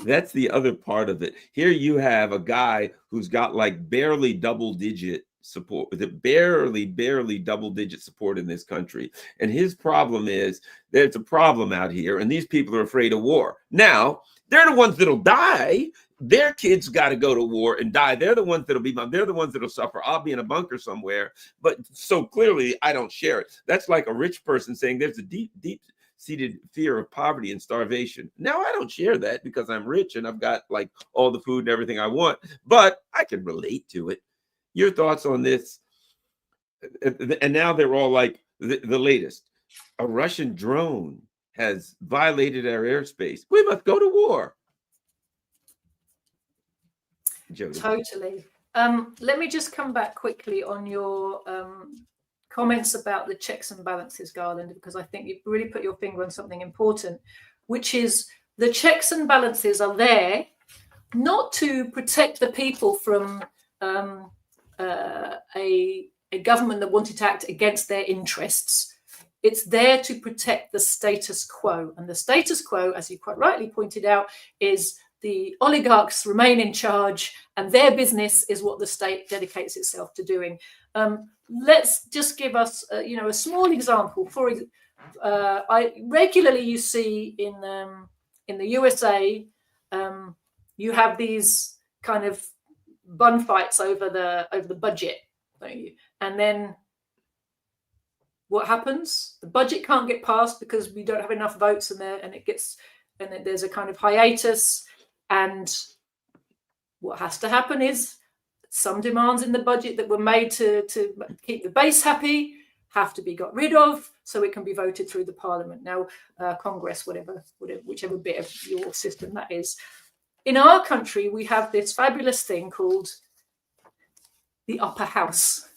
That's the other part of it. Here you have a guy who's got like barely double-digit support, barely double-digit support in this country. And his problem is there's a problem out here, and these people are afraid of war. Now, they're the ones that'll die. Their kids got to go to war and die. They're the ones that'll they're the ones that'll suffer. I'll be in a bunker somewhere. But so clearly, I don't share it. That's like a rich person saying there's a deep-seated fear of poverty and starvation. Now, I don't share that because I'm rich and I've got like all the food and everything I want, but I can relate to it. Your thoughts on this? And now they're all like the latest. A Russian drone has violated our airspace. We must go to war. Joti. Totally. Let me just come back quickly on your comments about the checks and balances, Garland, because I think you've really put your finger on something important, which is the checks and balances are there not to protect the people from a government that wanted to act against their interess. It's there to protect the status quo. And the status quo, as you quite rightly pointed out, is the oligarchs remain in charge and their business is what the state dedicates itself to doing. Let's just give us a small example. I regularly you see in the USA, you have these kind of bun fights over the budget, don't you? And then what happens? The budget can't get passed because we don't have enough votes in there, and there's a kind of hiatus. And what has to happen is some demands in the budget that were made to keep the base happy have to be got rid of so it can be voted through the parliament. Now, Congress, whichever bit of your system that is. In our country, we have this fabulous thing called the upper house.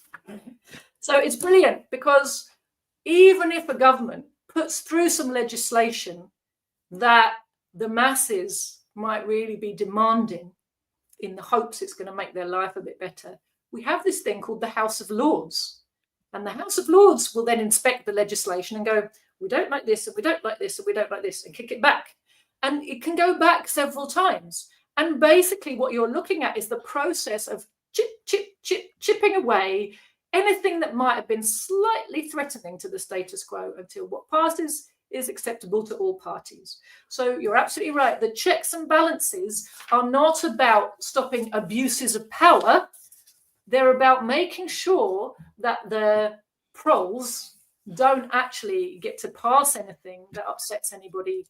So it's brilliant because even if a government puts through some legislation that the masses might really be demanding in the hopes it's going to make their life a bit better, we have this thing called the House of Lords. And the House of Lords will then inspect the legislation and go, we don't like this, and we don't like this, and we don't like this, and kick it back. And it can go back several times. And basically what you're looking at is the process of chipping away anything that might have been slightly threatening to the status quo until what passes is acceptable to all parties. So you're absolutely right. The checks and balances are not about stopping abuses of power. They're about making sure that the proles don't actually get to pass anything that upsets anybody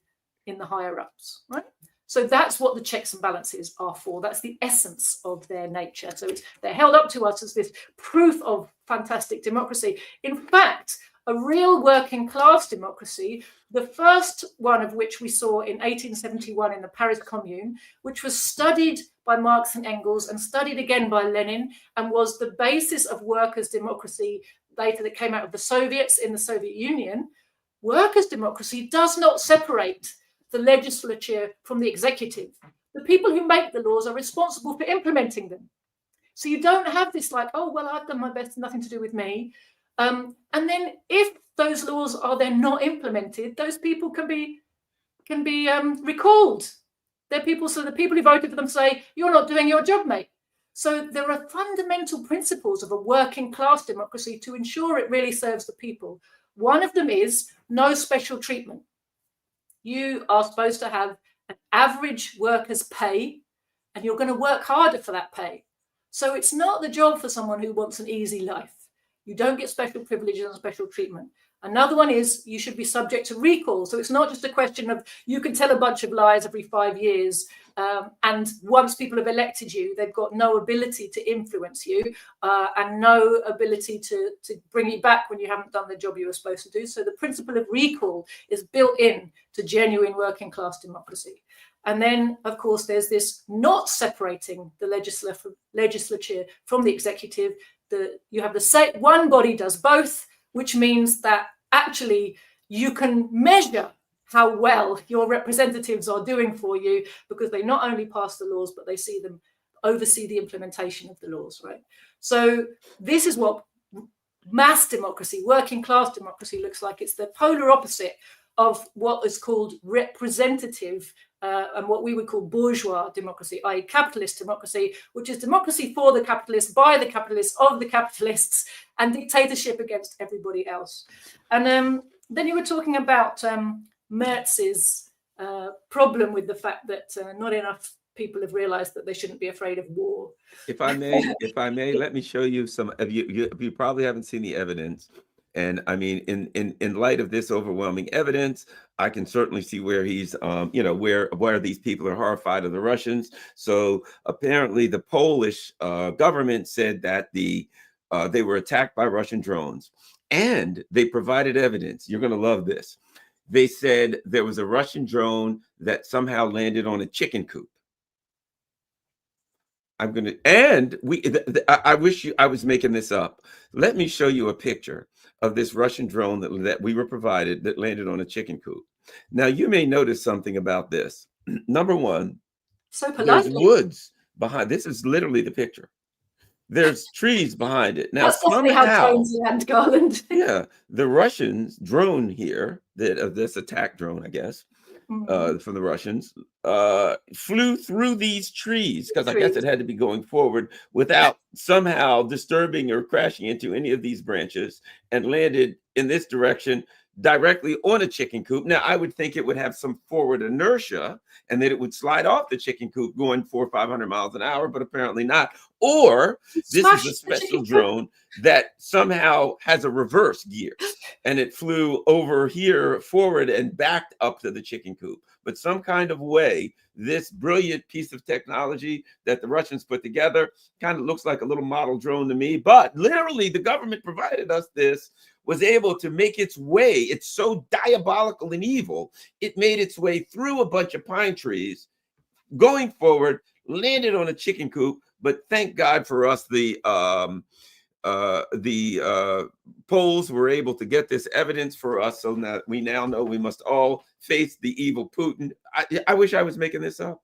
in the higher ups, right? So that's what the checks and balances are for. That's the essence of their nature. So they're held up to us as this proof of fantastic democracy. In fact, a real working class democracy, the first one of which we saw in 1871 in the Paris Commune, which was studied by Marx and Engels and studied again by Lenin and was the basis of workers' democracy later that came out of the Soviets in the Soviet Union. Workers' democracy does not separate the legislature from the executive. The people who make the laws are responsible for implementing them. So you don't have this like, oh, well, I've done my best, nothing to do with me. And then if those laws are then not implemented, those people can be recalled. They're people, so the people who voted for them say, you're not doing your job, mate. So there are fundamental principles of a working class democracy to ensure it really serves the people. One of them is no special treatment. You are supposed to have an average worker's pay, and you're going to work harder for that pay. So it's not the job for someone who wants an easy life. You don't get special privileges and special treatment. Another one is you should be subject to recall. So it's not just a question of you can tell a bunch of lies every 5 years. And once people have elected you, they've got no ability to influence you and no ability to bring you back when you haven't done the job you were supposed to do. So the principle of recall is built in to genuine working class democracy. And then, of course, there's this not separating the legislature from the executive. You have the one body does both, which means that actually you can measure how well your representatives are doing for you, because they not only pass the laws, but they oversee the implementation of the laws, right? So this is what mass democracy, working class democracy looks like. It's the polar opposite of what is called representative and what we would call bourgeois democracy, i.e. capitalist democracy, which is democracy for the capitalists, by the capitalists, of the capitalists, and dictatorship against everybody else. And then you were talking about Merz's problem with the fact that not enough people have realized that they shouldn't be afraid of war. If I may, let me show you some of you probably haven't seen the evidence. And I mean, in light of this overwhelming evidence, I can certainly see where he's, where these people are horrified of the Russians. So apparently the Polish government said that they were attacked by Russian drones, and they provided evidence. You're going to love this. They said there was a Russian drone that somehow landed on a chicken coop. I wish I was making this up. Let me show you a picture of this Russian drone that we were provided that landed on a chicken coop. Now, you may notice something about this. Number one, so there's woods behind. This is literally the picture. There's trees behind it. Now, that's definitely how drones land, Garland. Yeah, the Russians drone here, this attack drone, I guess, from the Russians, flew through these trees, because I guess it had to be going forward without somehow disturbing or crashing into any of these branches, and landed in this direction directly on a chicken coop. Now, I would think it would have some forward inertia and that it would slide off the chicken coop going 400 or 500 miles an hour, but apparently not. Or this is a special drone that somehow has a reverse gear, and it flew over here forward and backed up to the chicken coop. But some kind of way, this brilliant piece of technology that the Russians put together kind of looks like a little model drone to me. But literally, the government provided us this, was able to make its way. It's so diabolical and evil. It made its way through a bunch of pine trees, going forward, landed on a chicken coop. But thank God for us, the Poles were able to get this evidence for us, so that we now know we must all face the evil Putin. I wish I was making this up.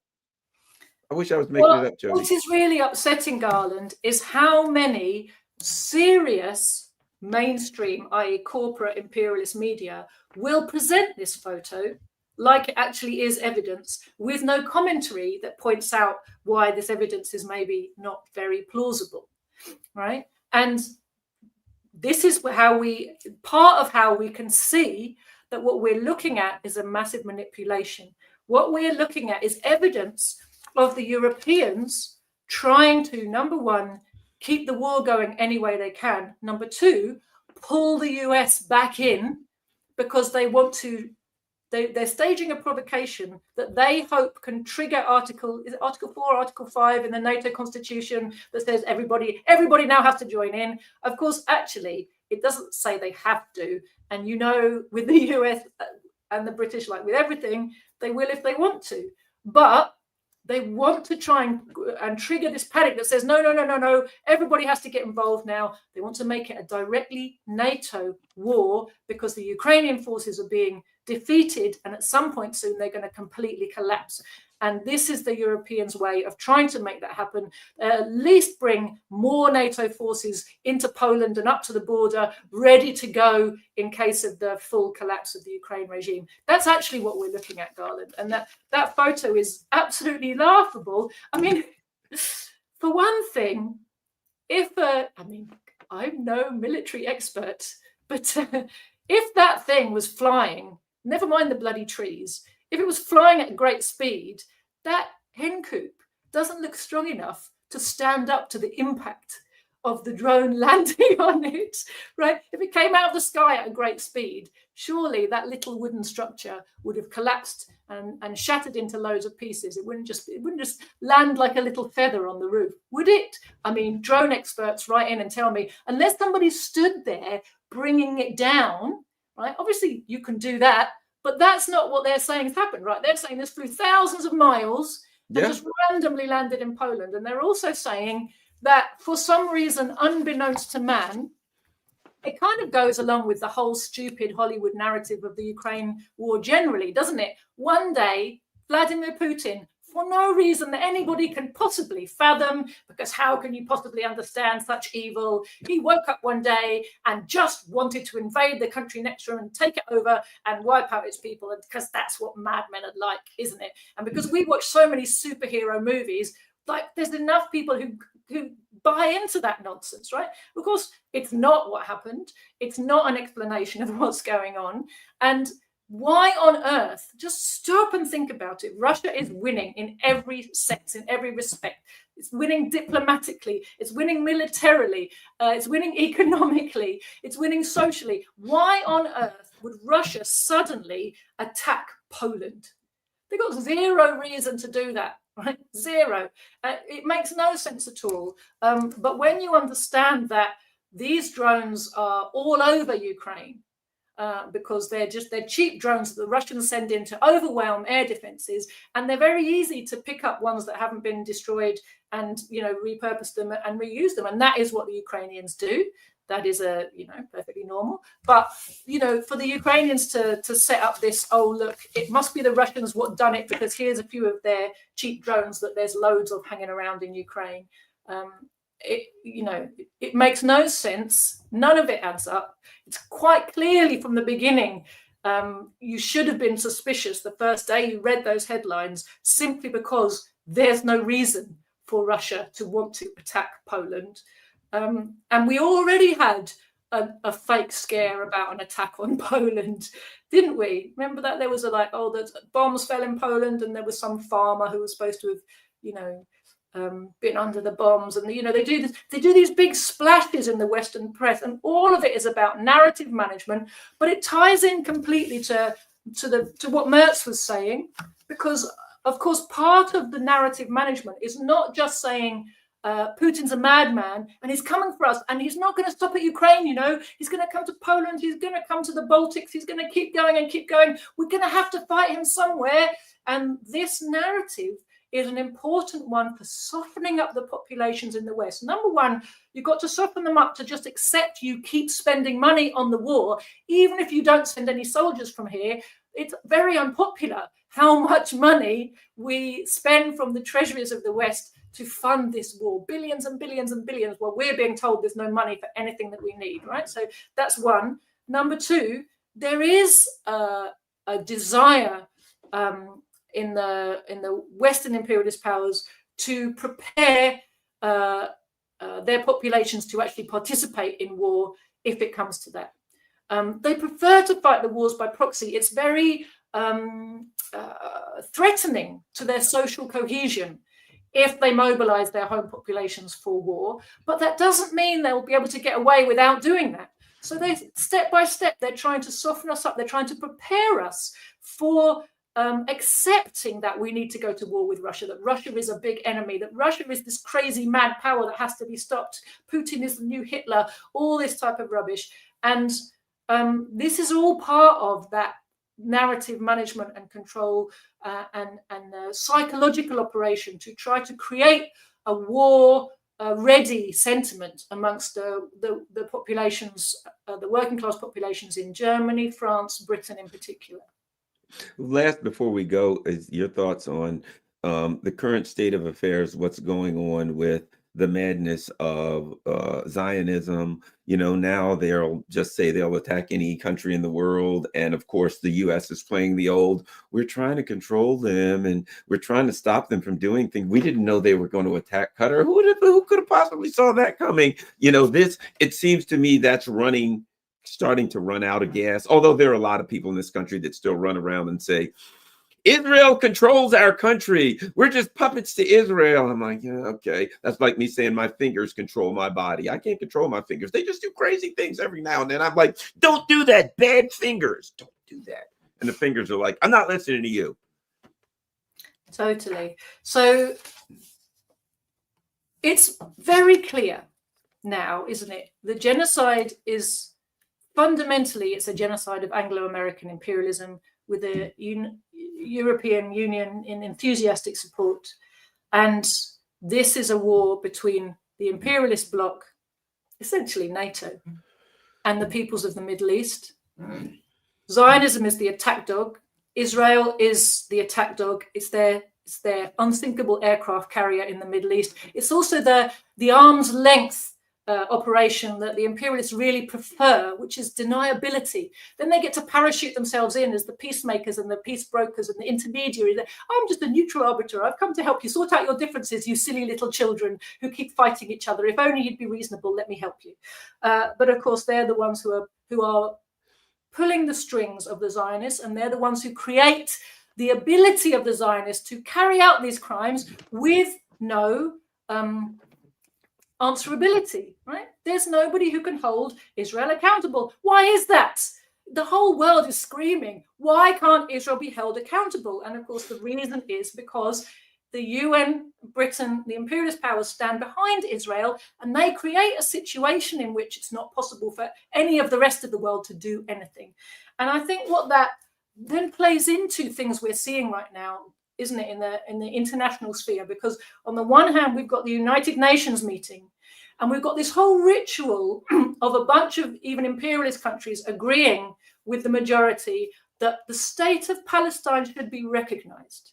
I wish I was making it up, Jody. What is really upsetting, Garland, is how many serious mainstream, i.e. corporate imperialist media, will present this photo like it actually is evidence, with no commentary that points out why this evidence is maybe not very plausible, right? And this is part of how we can see that what we're looking at is a massive manipulation. What we're looking at is evidence of the Europeans trying to, number one, keep the war going any way they can. Number two, pull the US back in, because they want to, they're staging a provocation that they hope can trigger Article 4 or Article 5 in the NATO Constitution that says everybody now has to join in. Of course, actually, it doesn't say they have to. And with the US and the British, like with everything, they will if they want to. But they want to try and trigger this panic that says, no, everybody has to get involved now. They want to make it a directly NATO war, because the Ukrainian forces are being defeated, and at some point soon they're going to completely collapse. And this is the Europeans' way of trying to make that happen. At least bring more NATO forces into Poland and up to the border, ready to go in case of the full collapse of the Ukraine regime. That's actually what we're looking at, Garland. And that photo is absolutely laughable. I mean, for one thing, I'm no military expert, but if that thing was flying, never mind the bloody trees, if it was flying at great speed, that hen coop doesn't look strong enough to stand up to the impact of the drone landing on it, right? If it came out of the sky at a great speed, surely that little wooden structure would have collapsed and shattered into loads of pieces. It wouldn't just land like a little feather on the roof, would it? I mean, drone experts write in and tell me, unless somebody stood there bringing it down, right? Obviously, you can do that, but that's not what they're saying has happened, right? They're saying this flew thousands of miles and just randomly landed in Poland. And they're also saying that for some reason, unbeknownst to man, it kind of goes along with the whole stupid Hollywood narrative of the Ukraine war generally, doesn't it? One day, Vladimir Putin, for no reason that anybody can possibly fathom, because how can you possibly understand such evil? He woke up one day and just wanted to invade the country next to him and take it over and wipe out its people, because that's what madmen are like, isn't it? And because we watch so many superhero movies, like there's enough people who buy into that nonsense, right? Of course, it's not what happened. It's not an explanation of what's going on. And why on earth, just stop and think about it. Russia is winning in every sense, in every respect. It's winning diplomatically. It's winning militarily. It's winning economically. It's winning socially. Why on earth would Russia suddenly attack Poland? They've got zero reason to do that. Right? Zero. It makes no sense at all. But when you understand that these drones are all over Ukraine, because they're cheap drones that the Russians send in to overwhelm air defenses, and they're very easy to pick up ones that haven't been destroyed and repurpose them and reuse them, and that is what the Ukrainians do. That is perfectly normal. But for the Ukrainians to set up this, oh look, it must be the Russians what done it, because here's a few of their cheap drones that there's loads of hanging around in Ukraine. It makes no sense. None of it adds up. It's quite clearly from the beginning. You should have been suspicious the first day you read those headlines, simply because there's no reason for Russia to want to attack Poland. And we already had a fake scare about an attack on Poland, didn't we? Remember that there was the bombs fell in Poland, and there was some farmer who was supposed to have, been under the bombs, and they do these big splashes in the Western press, and all of it is about narrative management. But it ties in completely to what Merz was saying, because of course part of the narrative management is not just saying, Putin's a madman and he's coming for us, and he's not going to stop at Ukraine. He's going to come to Poland, he's going to come to the Baltics, he's going to keep going and keep going. We're going to have to fight him somewhere. And this narrative is an important one for softening up the populations in the West. Number one, you've got to soften them up to just accept you keep spending money on the war, even if you don't send any soldiers from here. It's very unpopular how much money we spend from the treasuries of the West to fund this war, billions and billions and billions, while we're being told there's no money for anything that we need, right? So that's one. Number two, there is a desire in the Western imperialist powers to prepare their populations to actually participate in war if it comes to that. They prefer to fight the wars by proxy. It's very threatening to their social cohesion if they mobilize their home populations for war. But that doesn't mean they'll be able to get away without doing that. So they, step by step, they're trying to soften us up. They're trying to prepare us for accepting that we need to go to war with Russia, that Russia is a big enemy, that Russia is this crazy mad power that has to be stopped. Putin is the new Hitler, all this type of rubbish. And this is all part of that narrative management and control and psychological operation to try to create a war ready sentiment amongst the populations, the working class populations in Germany, France, Britain in particular. Last, before we go, is your thoughts on the current state of affairs, what's going on with the madness of Zionism. Now they'll just say they'll attack any country in the world. And of course, the US is playing the old, we're trying to control them and we're trying to stop them from doing things. We didn't know they were going to attack Qatar. Who could have possibly saw that coming? It seems to me that's starting to run out of gas. Although there are a lot of people in this country that still run around and say, Israel controls our country. We're just puppets to Israel. I'm like, yeah, okay. That's like me saying my fingers control my body. I can't control my fingers. They just do crazy things every now and then. I'm like, don't do that. Bad fingers. Don't do that. And the fingers are like, I'm not listening to you. Totally. So it's very clear now, isn't it? The genocide is fundamentally, it's a genocide of Anglo-American imperialism with the European Union in enthusiastic support. And this is a war between the imperialist bloc, essentially NATO, and the peoples of the Middle East. Zionism is the attack dog. Israel is the attack dog. It's their unthinkable aircraft carrier in the Middle East. It's also the arm's length operation that the imperialists really prefer, which is deniability. Then they get to parachute themselves in as the peacemakers and the peace brokers and the intermediary. I'm just a neutral arbiter. I've come to help you sort out your differences, you silly little children who keep fighting each other. If only you'd be reasonable, let me help you. But of course, they're the ones who are pulling the strings of the Zionists, and they're the ones who create the ability of the Zionists to carry out these crimes with no answerability, right? There's nobody who can hold Israel accountable. Why is that? The whole world is screaming, why can't Israel be held accountable? And of course, the reason is because the UN, Britain, the imperialist powers stand behind Israel, and they create a situation in which it's not possible for any of the rest of the world to do anything. And I think what that then plays into things we're seeing right now, isn't it, in the international sphere? Because on the one hand, we've got the United Nations meeting, and we've got this whole ritual of a bunch of even imperialist countries agreeing with the majority that the state of Palestine should be recognized.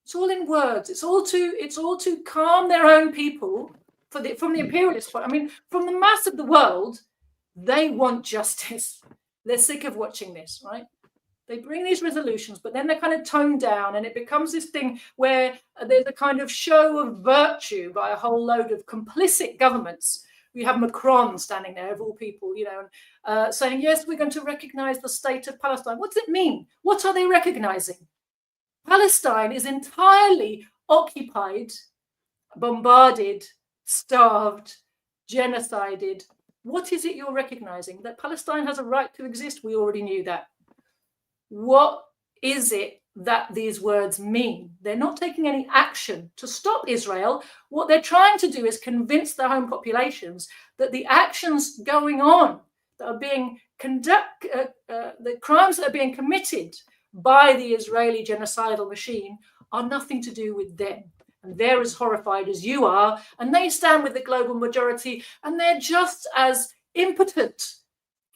It's all in words. It's all to calm their own people from the imperialist point. I mean, from the mass of the world, they want justice. They're sick of watching this, right? They bring these resolutions, but then they're kind of toned down, and it becomes this thing where there's a kind of show of virtue by a whole load of complicit governments. We have Macron standing there, of all people, saying, yes, we're going to recognize the state of Palestine. What does it mean? What are they recognizing? Palestine is entirely occupied, bombarded, starved, genocided. What is it you're recognizing? That Palestine has a right to exist? We already knew that. What is it that these words mean? They're not taking any action to stop Israel. What they're trying to do is convince their home populations that the actions going on that are being the crimes that are being committed by the Israeli genocidal machine are nothing to do with them. And they're as horrified as you are, and they stand with the global majority, and they're just as impotent.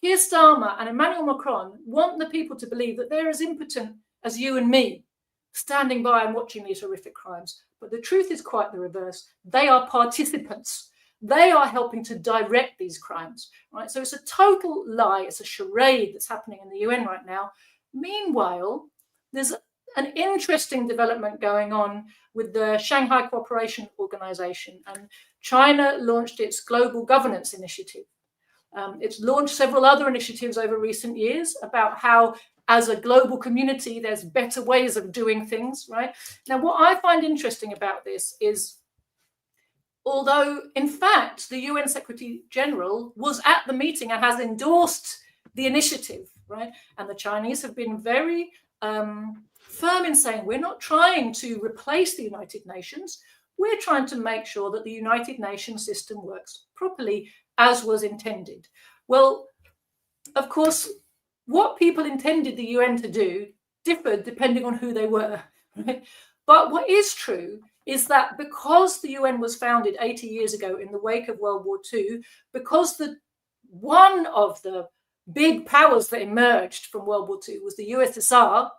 Keir Starmer and Emmanuel Macron want the people to believe that they're as impotent as you and me, standing by and watching these horrific crimes. But the truth is quite the reverse. They are participants. They are helping to direct these crimes, right? So it's a total lie. It's a charade that's happening in the UN right now. Meanwhile, there's an interesting development going on with the Shanghai Cooperation Organization, and China launched its Global Governance Initiative. It's launched several other initiatives over recent years about how, as a global community, there's better ways of doing things, right? Now, what I find interesting about this is, although, in fact, the UN Secretary General was at the meeting and has endorsed the initiative, right? And the Chinese have been very firm in saying, we're not trying to replace the United Nations. We're trying to make sure that the United Nations system works properly as was intended. Well, of course, what people intended the UN to do differed depending on who they were. Right? But what is true is that because the UN was founded 80 years ago in the wake of World War II, because one of the big powers that emerged from World War II was the USSR,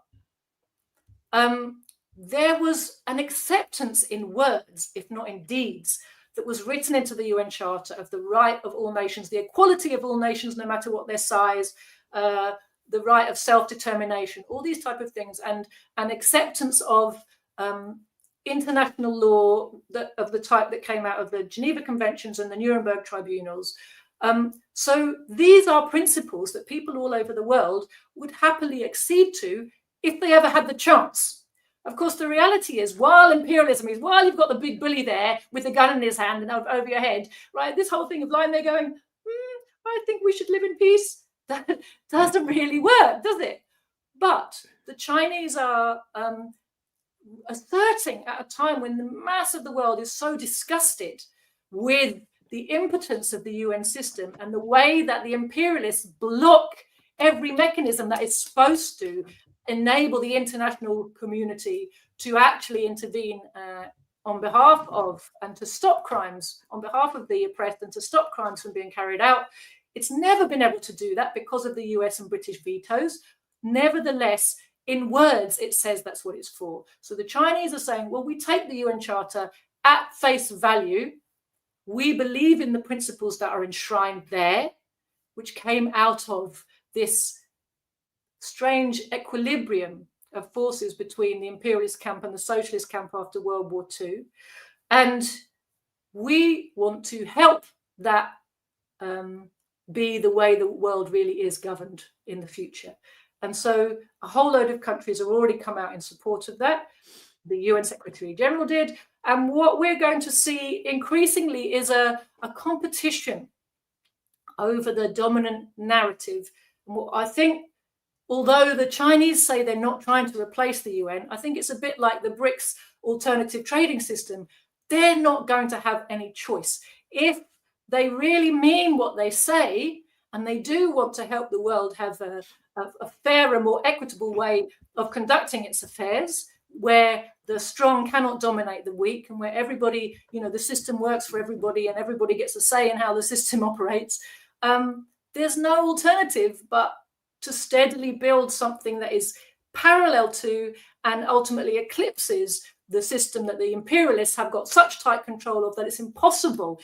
there was an acceptance in words, if not in deeds, that was written into the UN Charter of the right of all nations, the equality of all nations, no matter what their size, the right of self-determination, all these type of things, and an acceptance of international law of the type that came out of the Geneva Conventions and the Nuremberg tribunals. So these are principles that people all over the world would happily accede to if they ever had the chance. Of course, the reality is, while imperialism is, while you've got the big bully there with the gun in his hand and over your head, right, this whole thing of lying there going, I think we should live in peace, that doesn't really work, does it? But the Chinese are asserting at a time when the mass of the world is so disgusted with the impotence of the UN system and the way that the imperialists block every mechanism that is supposed to enable the international community to actually intervene on behalf of and to stop crimes on behalf of the oppressed and to stop crimes from being carried out. It's never been able to do that because of the US and British vetoes. Nevertheless, in words, it says that's what it's for. So the Chinese are saying, well, we take the UN Charter at face value. We believe in the principles that are enshrined there, which came out of this strange equilibrium of forces between the imperialist camp and the socialist camp after World War II. And we want to help that be the way the world really is governed in the future. And so a whole load of countries have already come out in support of that. The UN Secretary General did. And what we're going to see increasingly is a competition over the dominant narrative. And what I think, although the Chinese say they're not trying to replace the UN, I think it's a bit like the BRICS alternative trading system. They're not going to have any choice. If they really mean what they say, and they do want to help the world have a fairer, more equitable way of conducting its affairs, where the strong cannot dominate the weak, and where everybody, the system works for everybody and everybody gets a say in how the system operates, there's no alternative but to steadily build something that is parallel to and ultimately eclipses the system that the imperialists have got such tight control of that it's impossible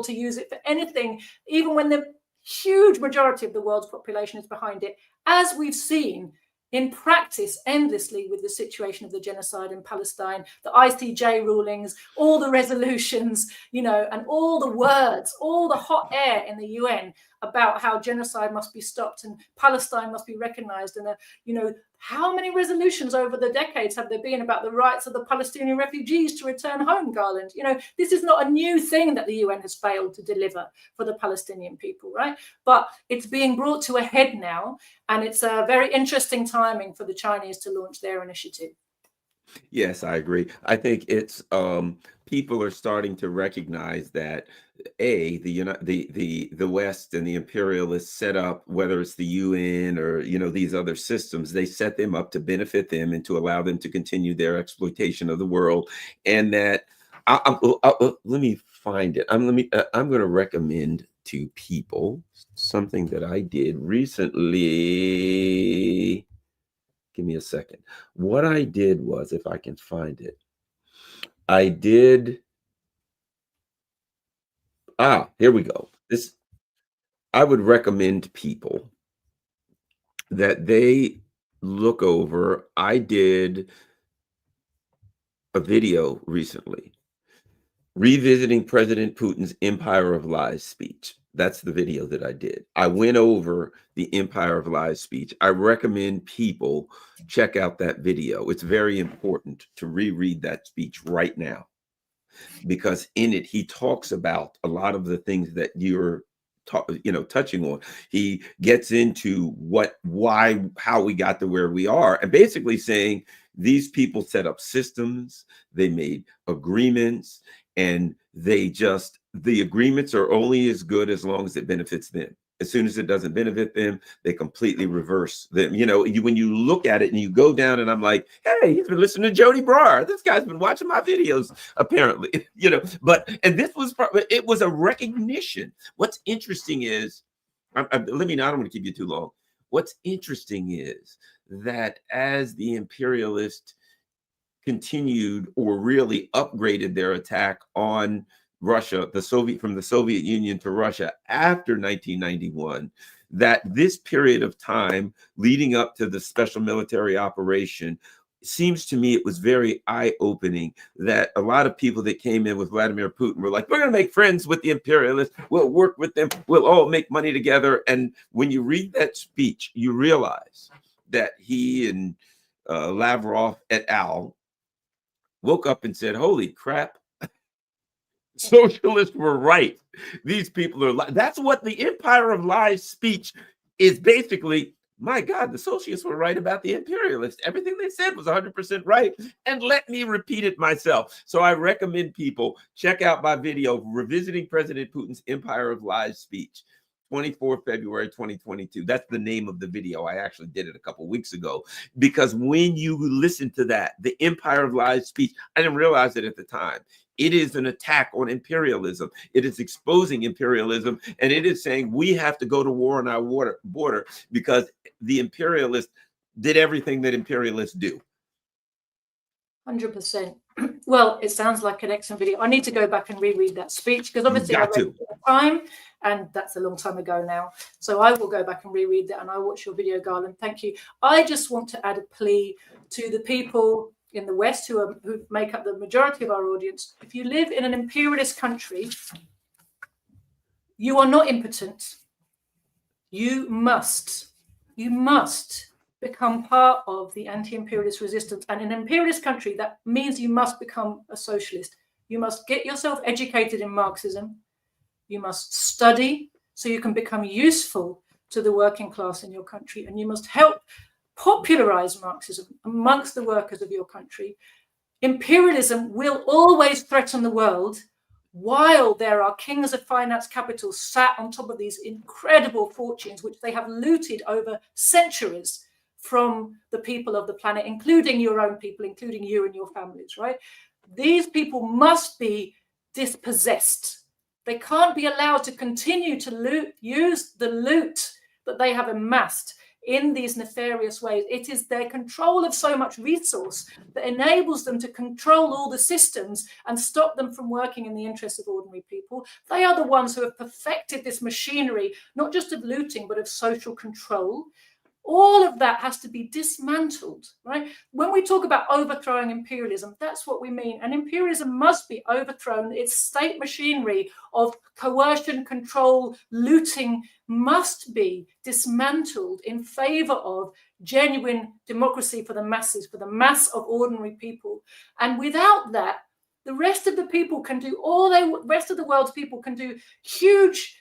to use it for anything, even when the huge majority of the world's population is behind it, as we've seen in practice endlessly with the situation of the genocide in Palestine, the ICJ rulings, all the resolutions, and all the words, all the hot air in the UN about how genocide must be stopped and Palestine must be recognized. And, how many resolutions over the decades have there been about the rights of the Palestinian refugees to return home, Garland? This is not a new thing that the UN has failed to deliver for the Palestinian people, right? But it's being brought to a head now, and it's a very interesting timing for the Chinese to launch their initiative. Yes, I agree. I think it's people are starting to recognize that the West and the imperialists set up, whether it's the UN or these other systems, they set them up to benefit them and to allow them to continue their exploitation of the world. And that let me find it. I'm going to recommend to people something that I did recently. Give me a second. What I did was, if I can find it, here we go. I would recommend people that they look over. I did a video recently revisiting President Putin's Empire of Lies speech. That's the video that I did. I went over the Empire of Lies speech. I recommend people check out that video. It's very important to reread that speech right now, because in it, he talks about a lot of the things that you're touching on. He gets into how we got to where we are, and basically saying these people set up systems, they made agreements, and the agreements are only as good as long as it benefits them. As soon as it doesn't benefit them, they completely reverse them. When you look at it and you go down, and I'm like, hey, he's been listening to Joti Brar. This guy's been watching my videos, apparently. It was a recognition. What's interesting is, I don't want to keep you too long. What's interesting is that as the imperialists continued or really upgraded their attack on Russia, from the Soviet Union to Russia after 1991, that this period of time leading up to the special military operation, seems to me it was very eye-opening that a lot of people that came in with Vladimir Putin were like, we're going to make friends with the imperialists, we'll work with them, we'll all make money together. And when you read that speech, you realize that he and Lavrov et al. Woke up and said, holy crap, socialists were right. These people are that's what the Empire of Lies speech is basically. My God, the socialists were right about the imperialists. Everything they said was 100% right. And let me repeat it myself. So I recommend people check out my video, Revisiting President Putin's Empire of Lies speech, 24 February 2022. That's the name of the video. I actually did it a couple weeks ago. Because when you listen to that, the Empire of Lies speech, I didn't realize it at the time. It is an attack on imperialism. It is exposing imperialism, and it is saying we have to go to war on our border because the imperialists did everything that imperialists do. 100%. Well, it sounds like an excellent video. I need to go back and reread that speech because obviously I read it at the time, and that's a long time ago now. So I will go back and reread that, and I'll watch your video, Garland. Thank you. I just want to add a plea to the people in the West who make up the majority of our audience. If you live in an imperialist country, you are not impotent. You must become part of the anti-imperialist resistance. And in an imperialist country, that means you must become a socialist. You must get yourself educated in Marxism. You must study so you can become useful to the working class in your country. And you must help popularize Marxism amongst the workers of your country. Imperialism will always threaten the world while there are kings of finance capital sat on top of these incredible fortunes, which they have looted over centuries from the people of the planet, including your own people, including you and your families, right? These people must be dispossessed. They can't be allowed to continue to use the loot that they have amassed in these nefarious ways. It is their control of so much resource that enables them to control all the systems and stop them from working in the interests of ordinary people. They are the ones who have perfected this machinery, not just of looting, but of social control. All of that has to be dismantled, right? When we talk about overthrowing imperialism, that's what we mean. And imperialism must be overthrown. Its state machinery of coercion, control, looting must be dismantled in favor of genuine democracy for the masses, for the mass of ordinary people. And without that, the rest of the people can do rest of the world's people can do huge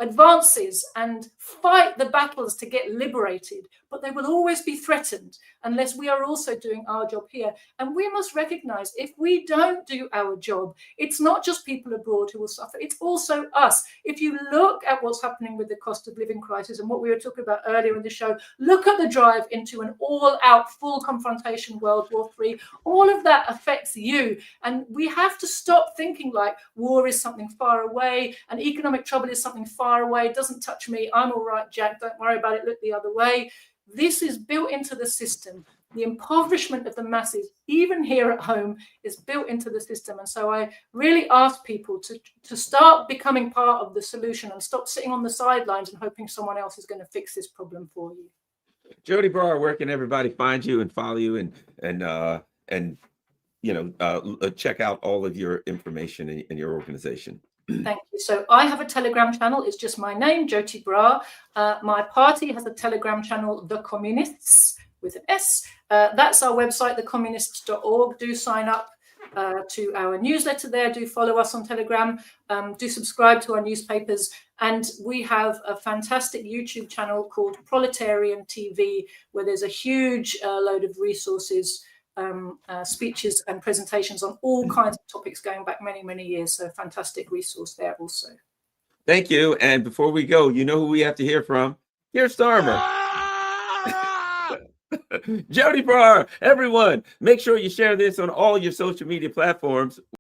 advances and fight the battles to get liberated, but they will always be threatened unless we are also doing our job here. And we must recognize if we don't do our job, it's not just people abroad who will suffer, it's also us. If you look at what's happening with the cost of living crisis and what we were talking about earlier in the show, look at the drive into an all-out full confrontation World War III. All of that affects you, and we have to stop thinking like war is something far away and economic trouble is something far away. It doesn't touch me. I'm all right, Jack. Don't worry about it. Look the other way. This is built into the system. The impoverishment of the masses, even here at home, is built into the system. And so I really ask people to start becoming part of the solution and stop sitting on the sidelines and hoping someone else is going to fix this problem for you. Joti Brar, where can everybody find you and follow you and check out all of your information in your organization? Thank you. So I have a Telegram channel. It's just my name, Joti Brar. My party has a Telegram channel, The Communists, with an S. That's our website, thecommunists.org. Do sign up to our newsletter there. Do follow us on Telegram. Do subscribe to our newspapers. And we have a fantastic YouTube channel called Proletarian TV, where there's a huge load of resources, speeches and presentations on all kinds of topics going back many, many years. So fantastic resource there also. Thank you. And before we go, you know who we have to hear from? Keir Starmer. Joti Brar, everyone, make sure you share this on all your social media platforms.